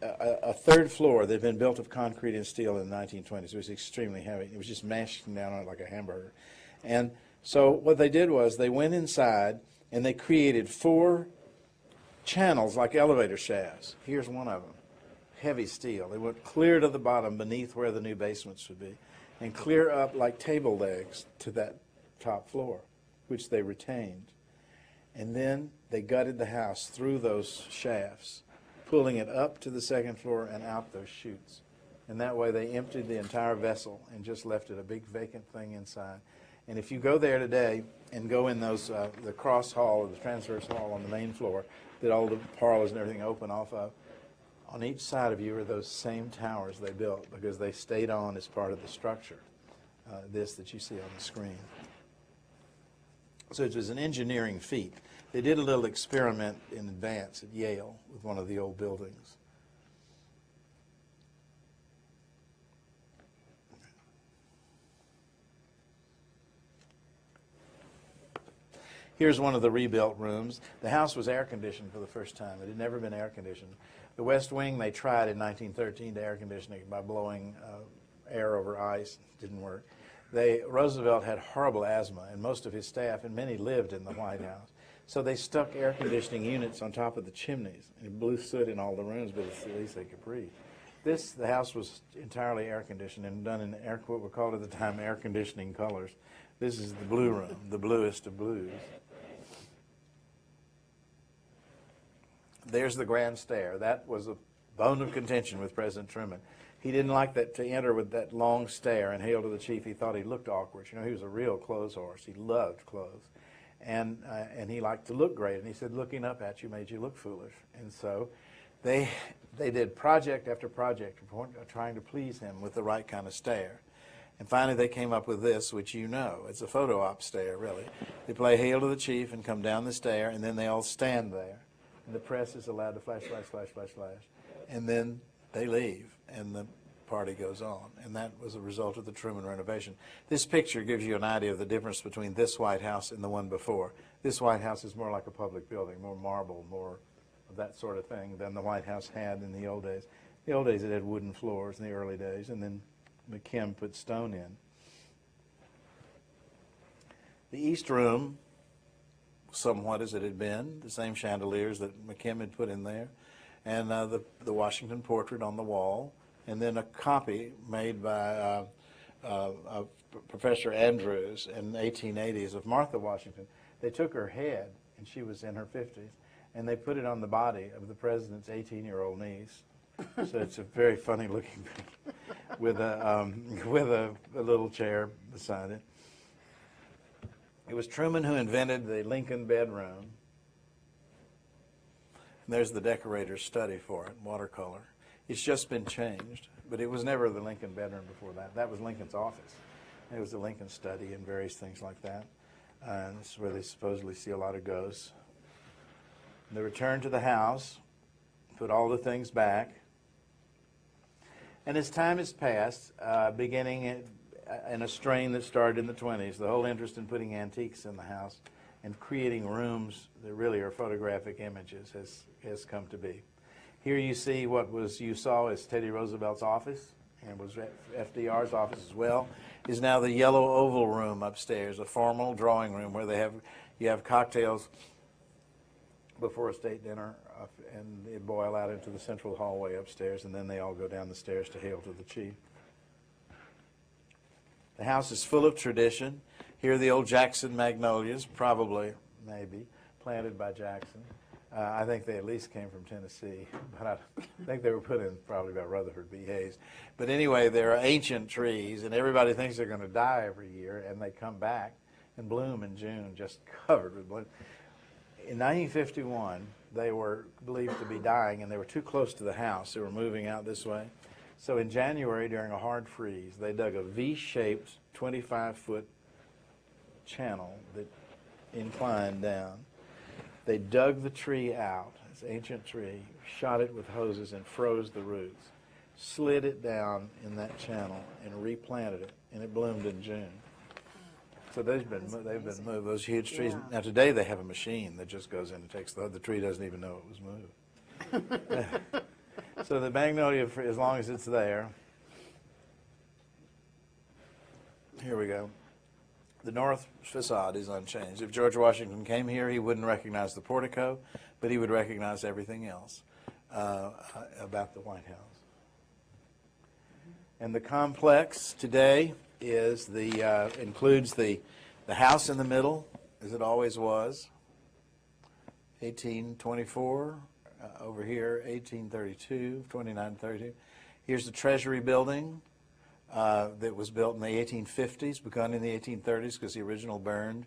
a third floor that had been built of concrete and steel in the 1920s. It was extremely heavy. It was just mashing down on it like a hamburger. And so what they did was they went inside and they created 4 channels like elevator shafts. Here's one of them, heavy steel. They went clear to the bottom beneath where the new basements would be and clear up like table legs to that top floor, which they retained. And then they gutted the house through those shafts, pulling it up to the second floor and out those chutes. And that way they emptied the entire vessel and just left it a big vacant thing inside. And if you go there today and go in those the cross hall or the transverse hall on the main floor that all the parlors and everything open off of, on each side of you are those same towers they built because they stayed on as part of the structure, this that you see on the screen. So it was an engineering feat. They did a little experiment in advance at Yale with one of the old buildings. Here's one of the rebuilt rooms. The house was air conditioned for the first time. It had never been air conditioned. The West Wing, they tried in 1913 to air condition it by blowing air over ice. It didn't work. Roosevelt had horrible asthma, and most of his staff, and many lived in the White House. So they stuck air conditioning units on top of the chimneys, and it blew soot in all the rooms, but at least they could breathe. The house was entirely air conditioned and done in what were called at the time air conditioning colors. This is the blue room, the bluest of blues. There's the grand stair. That was a bone of contention with President Truman. He didn't like that to enter with that long stare and hail to the chief. He thought he looked awkward. You know, he was a real clothes horse. He loved clothes. And he liked to look great. And he said, looking up at you made you look foolish. And so they did project after project trying to please him with the right kind of stare. And finally they came up with this, which you know. It's a photo op stare, really. They play hail to the chief and come down the stair, and then they all stand there. And the press is allowed to flash, flash, flash, flash, flash. And then they leave, and the party goes on. And that was a result of the Truman renovation. This picture gives you an idea of the difference between this White House and the one before. This White House is more like a public building, more marble, more of that sort of thing than the White House had in the old days. In the old days it had wooden floors in the early days, and then McKim put stone in. The East Room, somewhat as it had been, the same chandeliers that McKim had put in there, and the Washington portrait on the wall, and then a copy made by Professor Andrews in the 1880s of Martha Washington. They took her head, and she was in her 50s, and they put it on the body of the president's 18-year-old niece. So it's a very funny looking thing with a little chair beside it. It was Truman who invented the Lincoln bedroom. And there's the decorator's study for it, watercolor. It's just been changed, but it was never the Lincoln bedroom before that. That was Lincoln's office. It was the Lincoln study and various things like that. And this is where they supposedly see a lot of ghosts. And they returned to the house, put all the things back, And as time has passed, beginning in a strain that started in the 20s, the whole interest in putting antiques in the house and creating rooms that really are photographic images has come to be. Here you see what you saw as Teddy Roosevelt's office, and was FDR's office as well, is now the yellow oval room upstairs, a formal drawing room where you have cocktails before a state dinner, and they boil out into the central hallway upstairs, and then they all go down the stairs to hail to the chief. The house is full of tradition. Here are the old Jackson magnolias, probably, maybe, planted by Jackson. I think they at least came from Tennessee, but I think they were put in probably by Rutherford B. Hayes. But anyway, they're ancient trees, and everybody thinks they're going to die every year, and they come back and bloom in June, just covered with bloom. In 1951, they were believed to be dying, and they were too close to the house. They were moving out this way. So in January, during a hard freeze, they dug a V-shaped 25-foot channel that inclined down. They dug the tree out, this ancient tree, shot it with hoses and froze the roots, slid it down in that channel and replanted it, and it bloomed in June. So they've been moved, those huge trees. Yeah. Now today they have a machine that just goes in and takes the tree doesn't even know it was moved. So the magnolia, as long as it's there, here we go. The north facade is unchanged. If George Washington came here, he wouldn't recognize the portico, but he would recognize everything else about the White House. And the complex today is includes the house in the middle, as it always was, 1824. Over here, 1832, 2932. Here's the Treasury building that was built in the 1850s, begun in the 1830s because the original burned.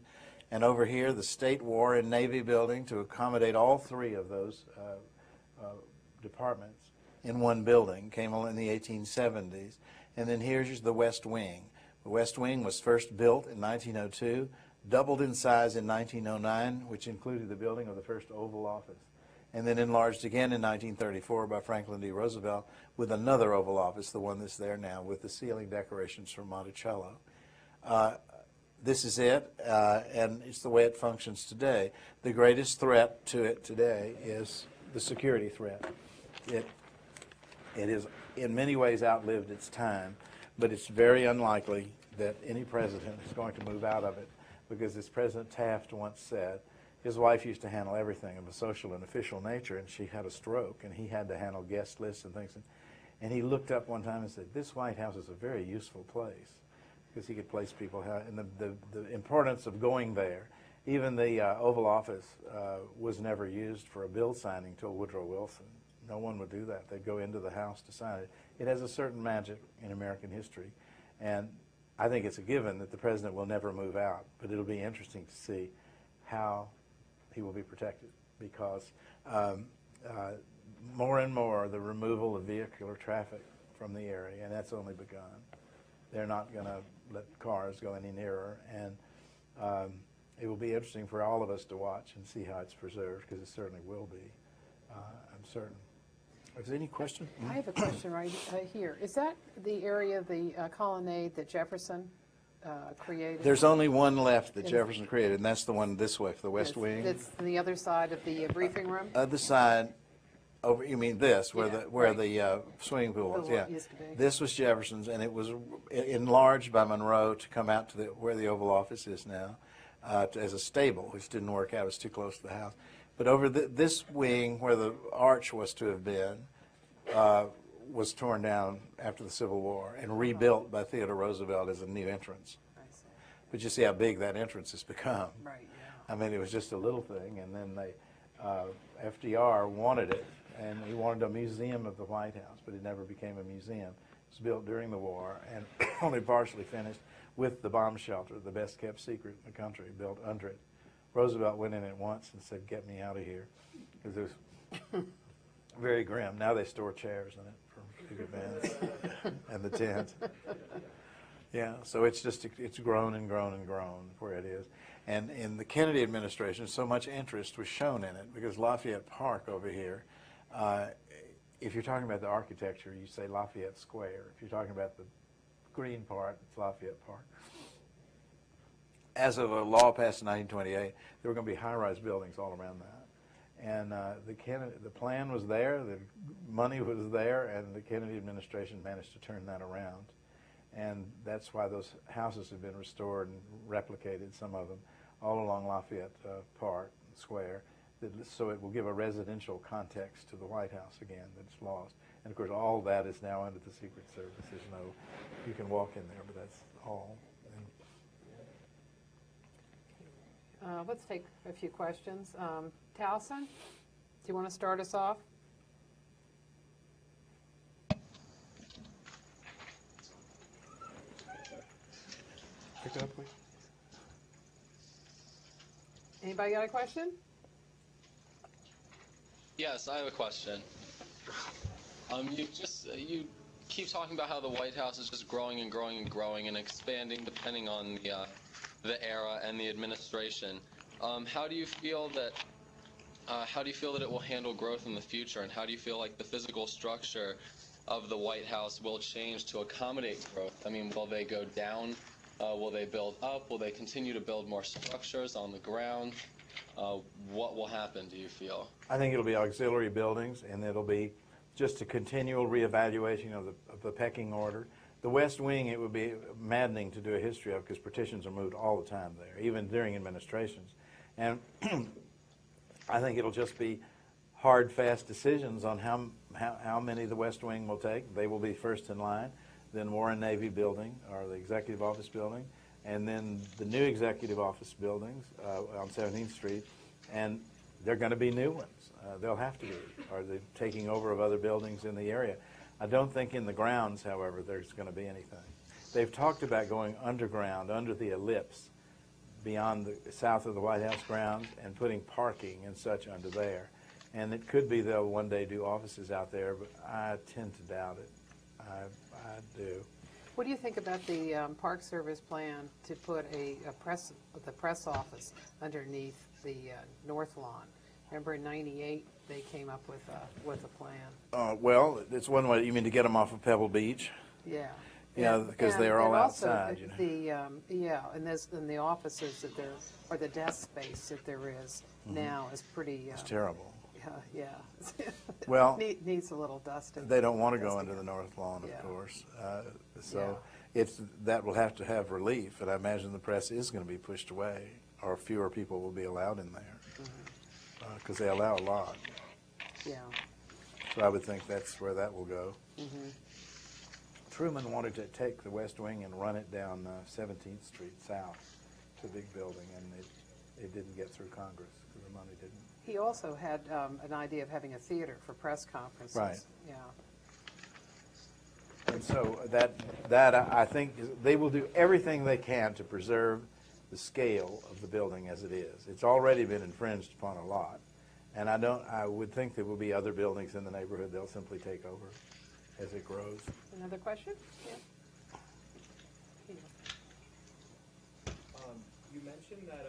And over here, the State War and Navy building to accommodate all three of those departments in one building came in the 1870s. And then here's the West Wing. The West Wing was first built in 1902, doubled in size in 1909, which included the building of the first Oval Office, and then enlarged again in 1934 by Franklin D. Roosevelt with another Oval Office, the one that's there now, with the ceiling decorations from Monticello. This is it, and it's the way it functions today. The greatest threat to it today is the security threat. It has in many ways outlived its time, but it's very unlikely that any president is going to move out of it, because as President Taft once said, his wife used to handle everything of a social and official nature, and she had a stroke, and he had to handle guest lists and things. And he looked up one time and said, this White House is a very useful place, because he could place people. And the importance of going there, even the Oval Office was never used for a bill signing until Woodrow Wilson. No one would do that. They'd go into the House to sign it. It has a certain magic in American history, and I think it's a given that the president will never move out, but it'll be interesting to see how he will be protected, because more and more the removal of vehicular traffic from the area, and that's only begun. They're not going to let cars go any nearer, and it will be interesting for all of us to watch and see how it's preserved, because it certainly will be, I'm certain. Is there any question? I have a question right here. Is that the area of the colonnade that Jefferson created? There's only one left that Jefferson created, and that's the one this way, for the West Wing. It's on the other side of the briefing room? Other side, over. You mean this, where the swimming pool was? Yeah. Used to be. This was Jefferson's, and it was enlarged by Monroe to come out to where the Oval Office is now, as a stable, which didn't work out. It was too close to the house. But over this wing, where the arch was to have been, was torn down after the Civil War and rebuilt by Theodore Roosevelt as a new entrance. I see. But you see how big that entrance has become. Right, yeah. I mean, it was just a little thing, and then FDR wanted it, and he wanted a museum of the White House, but it never became a museum. It was built during the war and only partially finished, with the bomb shelter, the best kept secret in the country, built under it. Roosevelt went in it once and said, "Get me out of here," because it was very grim. Now they store chairs in it for big events and the tent. Yeah, so it's grown and grown and grown where it is. And in the Kennedy administration, so much interest was shown in it, because Lafayette Park over here if you're talking about the architecture, you say Lafayette Square. If you're talking about the green part, it's Lafayette Park. As of a law passed in 1928, there were going to be high-rise buildings all around that. And the plan was there, the money was there, and the Kennedy administration managed to turn that around. And that's why those houses have been restored and replicated, some of them, all along Lafayette Park Square, so it will give a residential context to the White House again that's lost. And of course, all that is now under the Secret Service. There's no, you can walk in there, but that's all. Let's take a few questions. Towson, do you want to start us off? Pick it up, please. Anybody got a question? Yes, I have a question. You keep talking about how the White House is just growing and growing and growing and expanding depending on the era and the administration. How do you feel that it will handle growth in the future, and how do you feel like the physical structure of the White House will change to accommodate growth? I mean, will they go down? Will they build up? Will they continue to build more structures on the ground? What will happen, do you feel? I think it'll be auxiliary buildings, and it'll be just a continual reevaluation of the pecking order. The West Wing, it would be maddening to do a history of, because partitions are moved all the time there, even during administrations. And I think it'll just be hard, fast decisions on how many the West Wing will take. They will be first in line, then War and Navy building, or the Executive Office building, and then the new Executive Office buildings on 17th Street, and they're going to be new ones. They'll have to be, or they're taking over of other buildings in the area. I don't think in the grounds, however, there's going to be anything. They've talked about going underground, under the ellipse, beyond the south of the White House grounds, and putting parking and such under there. And it could be they'll one day do offices out there, but I tend to doubt it. I do. What do you think about the Park Service plan to put the press office underneath the north lawn? Remember in '98 they came up with a plan. Well, it's one way. You mean to get them off of Pebble Beach? Yeah. Yeah, because they're all outside. And the offices that there, or the desk space that there is now is pretty. It's terrible. Yeah. Well, needs a little dusting. They don't want to go into the north lawn, of course. That will have to have relief, and I imagine the press is going to be pushed away, or fewer people will be allowed in there, because they allow a lot. Yeah. So I would think that's where that will go. Truman wanted to take the West Wing and run it down 17th Street south, to the big building, and it didn't get through Congress because the money didn't. He also had an idea of having a theater for press conferences. Right. Yeah. And so that I think they will do everything they can to preserve the scale of the building as it is. It's already been infringed upon a lot, and I would think there will be other buildings in the neighborhood they'll simply take over as it grows. Another question? Yeah. You mentioned that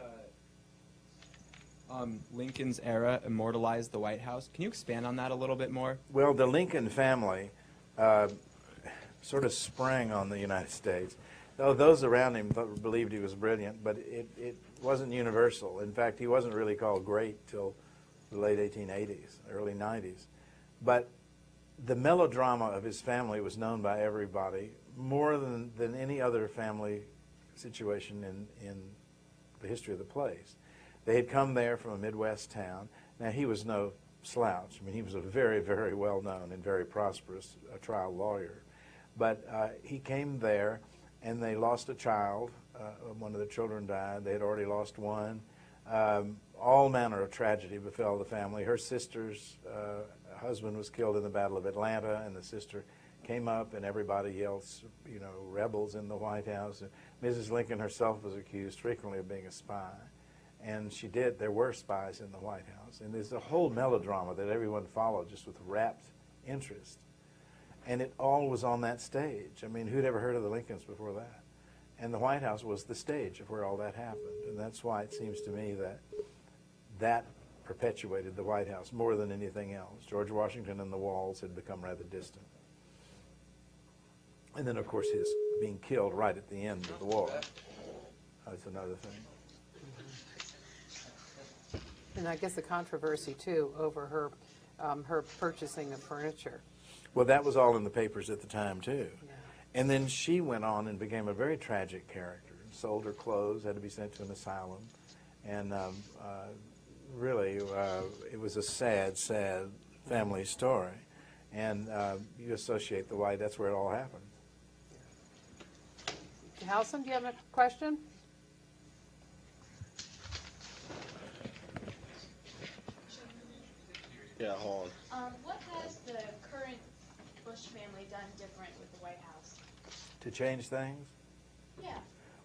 Lincoln's era immortalized the White House. Can you expand on that a little bit more? Well, the Lincoln family sort of sprang on the United States. Though those around him believed he was brilliant, but it wasn't universal. In fact, he wasn't really called great till the late 1880s, early 90s. But the melodrama of his family was known by everybody, more than any other family situation in the history of the place. They had come there from a Midwest town. Now, he was no slouch. I mean, he was a very, very well-known and very prosperous trial lawyer. But he came there, and they lost a child. One of the children died. They had already lost one. All manner of tragedy befell the family. Her sister's husband was killed in the Battle of Atlanta, and the sister came up, and everybody yelled, you know, rebels in the White House. And Mrs. Lincoln herself was accused frequently of being a spy. And she did. There were spies in the White House. And there's a whole melodrama that everyone followed just with rapt interest. And it all was on that stage. I mean, who'd ever heard of the Lincolns before that? And the White House was the stage of where all that happened. And that's why it seems to me that perpetuated the White House more than anything else. George Washington and the walls had become rather distant. And then, of course, his being killed right at the end of the war. That's another thing. And I guess the controversy, too, over her purchasing of furniture. Well, that was all in the papers at the time, too. Yeah. And then she went on and became a very tragic character. Sold her clothes, had to be sent to an asylum. And really, it was a sad, sad family story. And you associate the White, that's where it all happened. Halson, do you have a question? Yeah, hold on. What has the current Bush family done different with the White House? To change things? Yeah.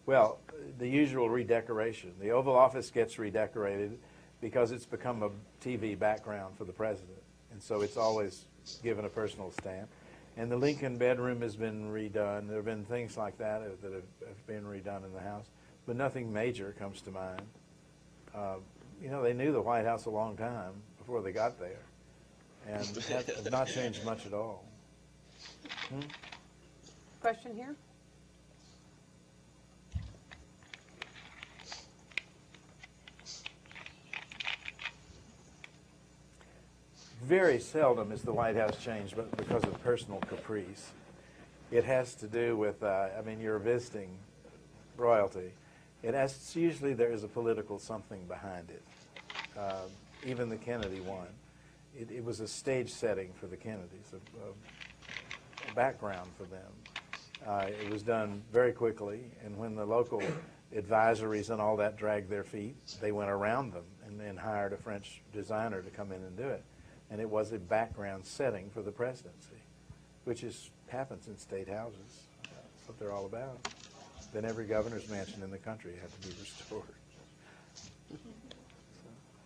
Well, the usual redecoration. The Oval Office gets redecorated because it's become a TV background for the president. And so it's always given a personal stamp. And the Lincoln bedroom has been redone. There have been things like that that have been redone in the House. But nothing major comes to mind. You know, they knew the White House a long time before they got there. And have not changed much at all. Question here? Very seldom is the White House changed, but because of personal caprice. It has to do with, I mean, you're visiting royalty. Usually there is a political something behind it. Even the Kennedy one. It was a stage setting for the Kennedys, a background for them. It was done very quickly, and when the local advisories and all that dragged their feet, they went around them and then hired a French designer to come in and do it. And it was a background setting for the presidency, which happens in state houses. That's what they're all about. Then every governor's mansion in the country had to be restored.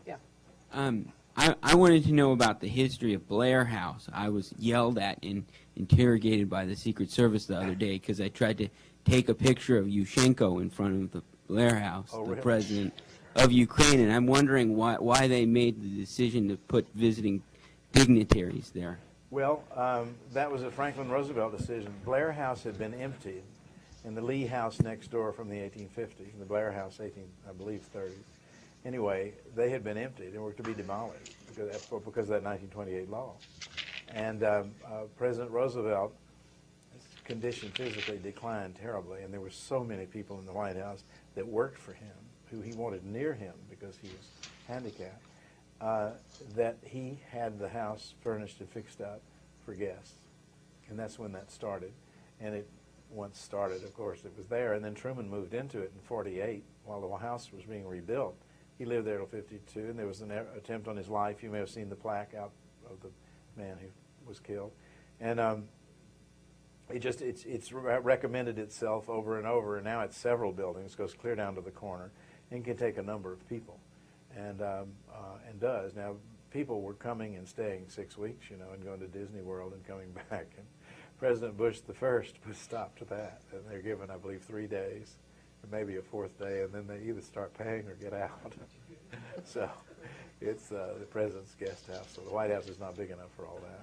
Yeah. I wanted to know about the history of Blair House. I was yelled at and interrogated by the Secret Service the other day because I tried to take a picture of Yushchenko in front of the Blair House, really? the president of Ukraine, and I'm wondering why they made the decision to put visiting dignitaries there. Well, that was a Franklin Roosevelt decision. Blair House had been emptied, and the Lee House next door from the 1850s, and the Blair House, I believe, 30s. Anyway, they had been emptied and were to be demolished because of that 1928 law. And President Roosevelt's condition physically declined terribly, and there were so many people in the White House that worked for him, who he wanted near him because he was handicapped, that he had the house furnished and fixed up for guests. And that's when that started. And it once started, of course, it was there. And then Truman moved into it in 48 while the house was being rebuilt. He lived there till 52, and there was an attempt on his life. You may have seen the plaque out of the man who was killed. And it's recommended itself over and over, and now it's several buildings, goes clear down to the corner, and can take a number of people, and does. Now, people were coming and staying 6 weeks, you know, and going to Disney World and coming back. And President Bush the first put a stop to that, and they're given, I believe, 3 days, or maybe a fourth day, and then they either start paying or get out. So it's the president's guest house, so the White House is not big enough for all that.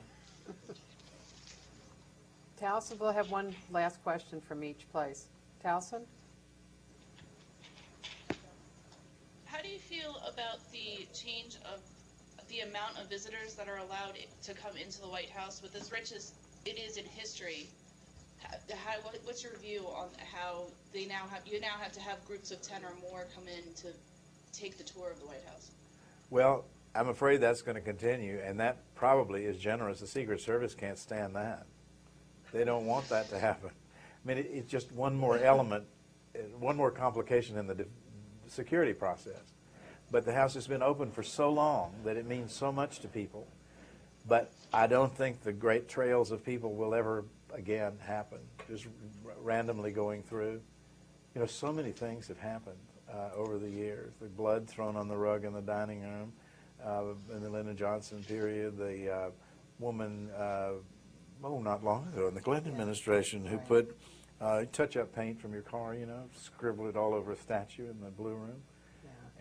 Towson, we'll have one last question from each place. Towson? How do you feel about the change of the amount of visitors that are allowed to come into the White House? With as rich as it is in history, what's your view on how you now have to have groups of 10 or more come in to take the tour of the White House? Well, I'm afraid that's going to continue, and that probably is generous. The Secret Service can't stand that. They don't want that to happen. I mean, it's just one more element, one more complication in the security process. But the House has been open for so long that it means so much to people. But I don't think the great trails of people will ever again happen, just randomly going through. You know, so many things have happened over the years. The blood thrown on the rug in the dining room in the Lyndon Johnson period, the woman, not long ago in the Clinton administration who put touch-up paint from your car, you know, scribbled it all over a statue in the Blue Room.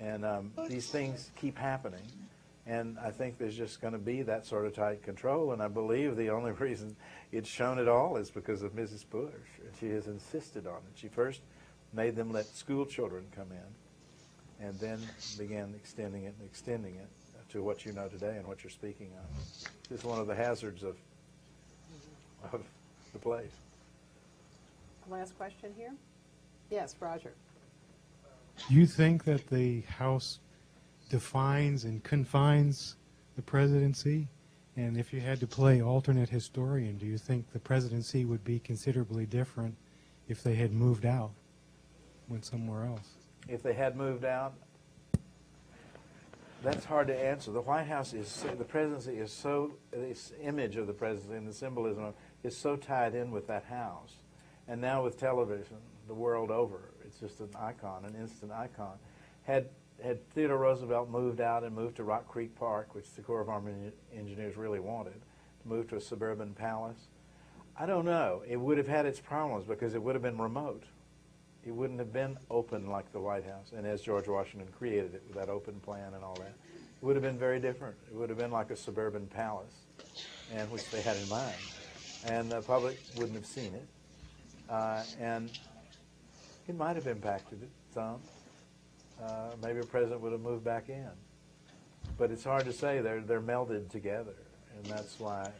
And these things keep happening. And I think there's just going to be that sort of tight control, and I believe the only reason it's shown at all is because of Mrs. Bush. She has insisted on it. She first made them let school children come in, and then began extending it to what you know today and what you're speaking of. It's one of the hazards of the place. Last question here? Yes, Roger. Do you think that the House defines and confines the presidency? And if you had to play alternate historian, do you think the presidency would be considerably different if they had moved out, went somewhere else? If they had moved out, that's hard to answer. The White House the presidency is so, this image of the presidency and the symbolism of is so tied in with that house. And now with television, the world over, it's just an icon, an instant icon. Had Theodore Roosevelt moved out and moved to Rock Creek Park, which the Corps of Army Engineers really wanted, to move to a suburban palace, I don't know. It would have had its problems because it would have been remote. It wouldn't have been open like the White House, and as George Washington created it with that open plan and all that. It would have been very different. It would have been like a suburban palace, and which they had in mind. And the public wouldn't have seen it. And it might have impacted it some. Maybe a president would have moved back in. But it's hard to say. They're melded together, and that's why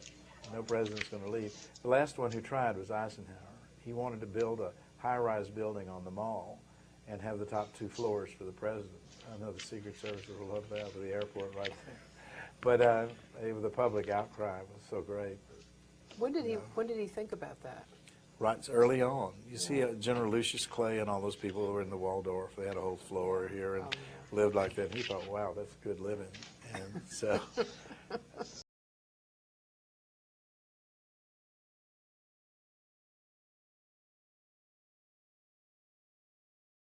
no president's going to leave. The last one who tried was Eisenhower. He wanted to build a high-rise building on the mall and have the top 2 floors for the president. I know the Secret Service will love that with the airport right there. But the public outcry was so great. When did he think about that? Right early on. You see General Lucius Clay and all those people who were in the Waldorf. They had a whole floor here and lived like that. And he thought, wow, that's good living. And so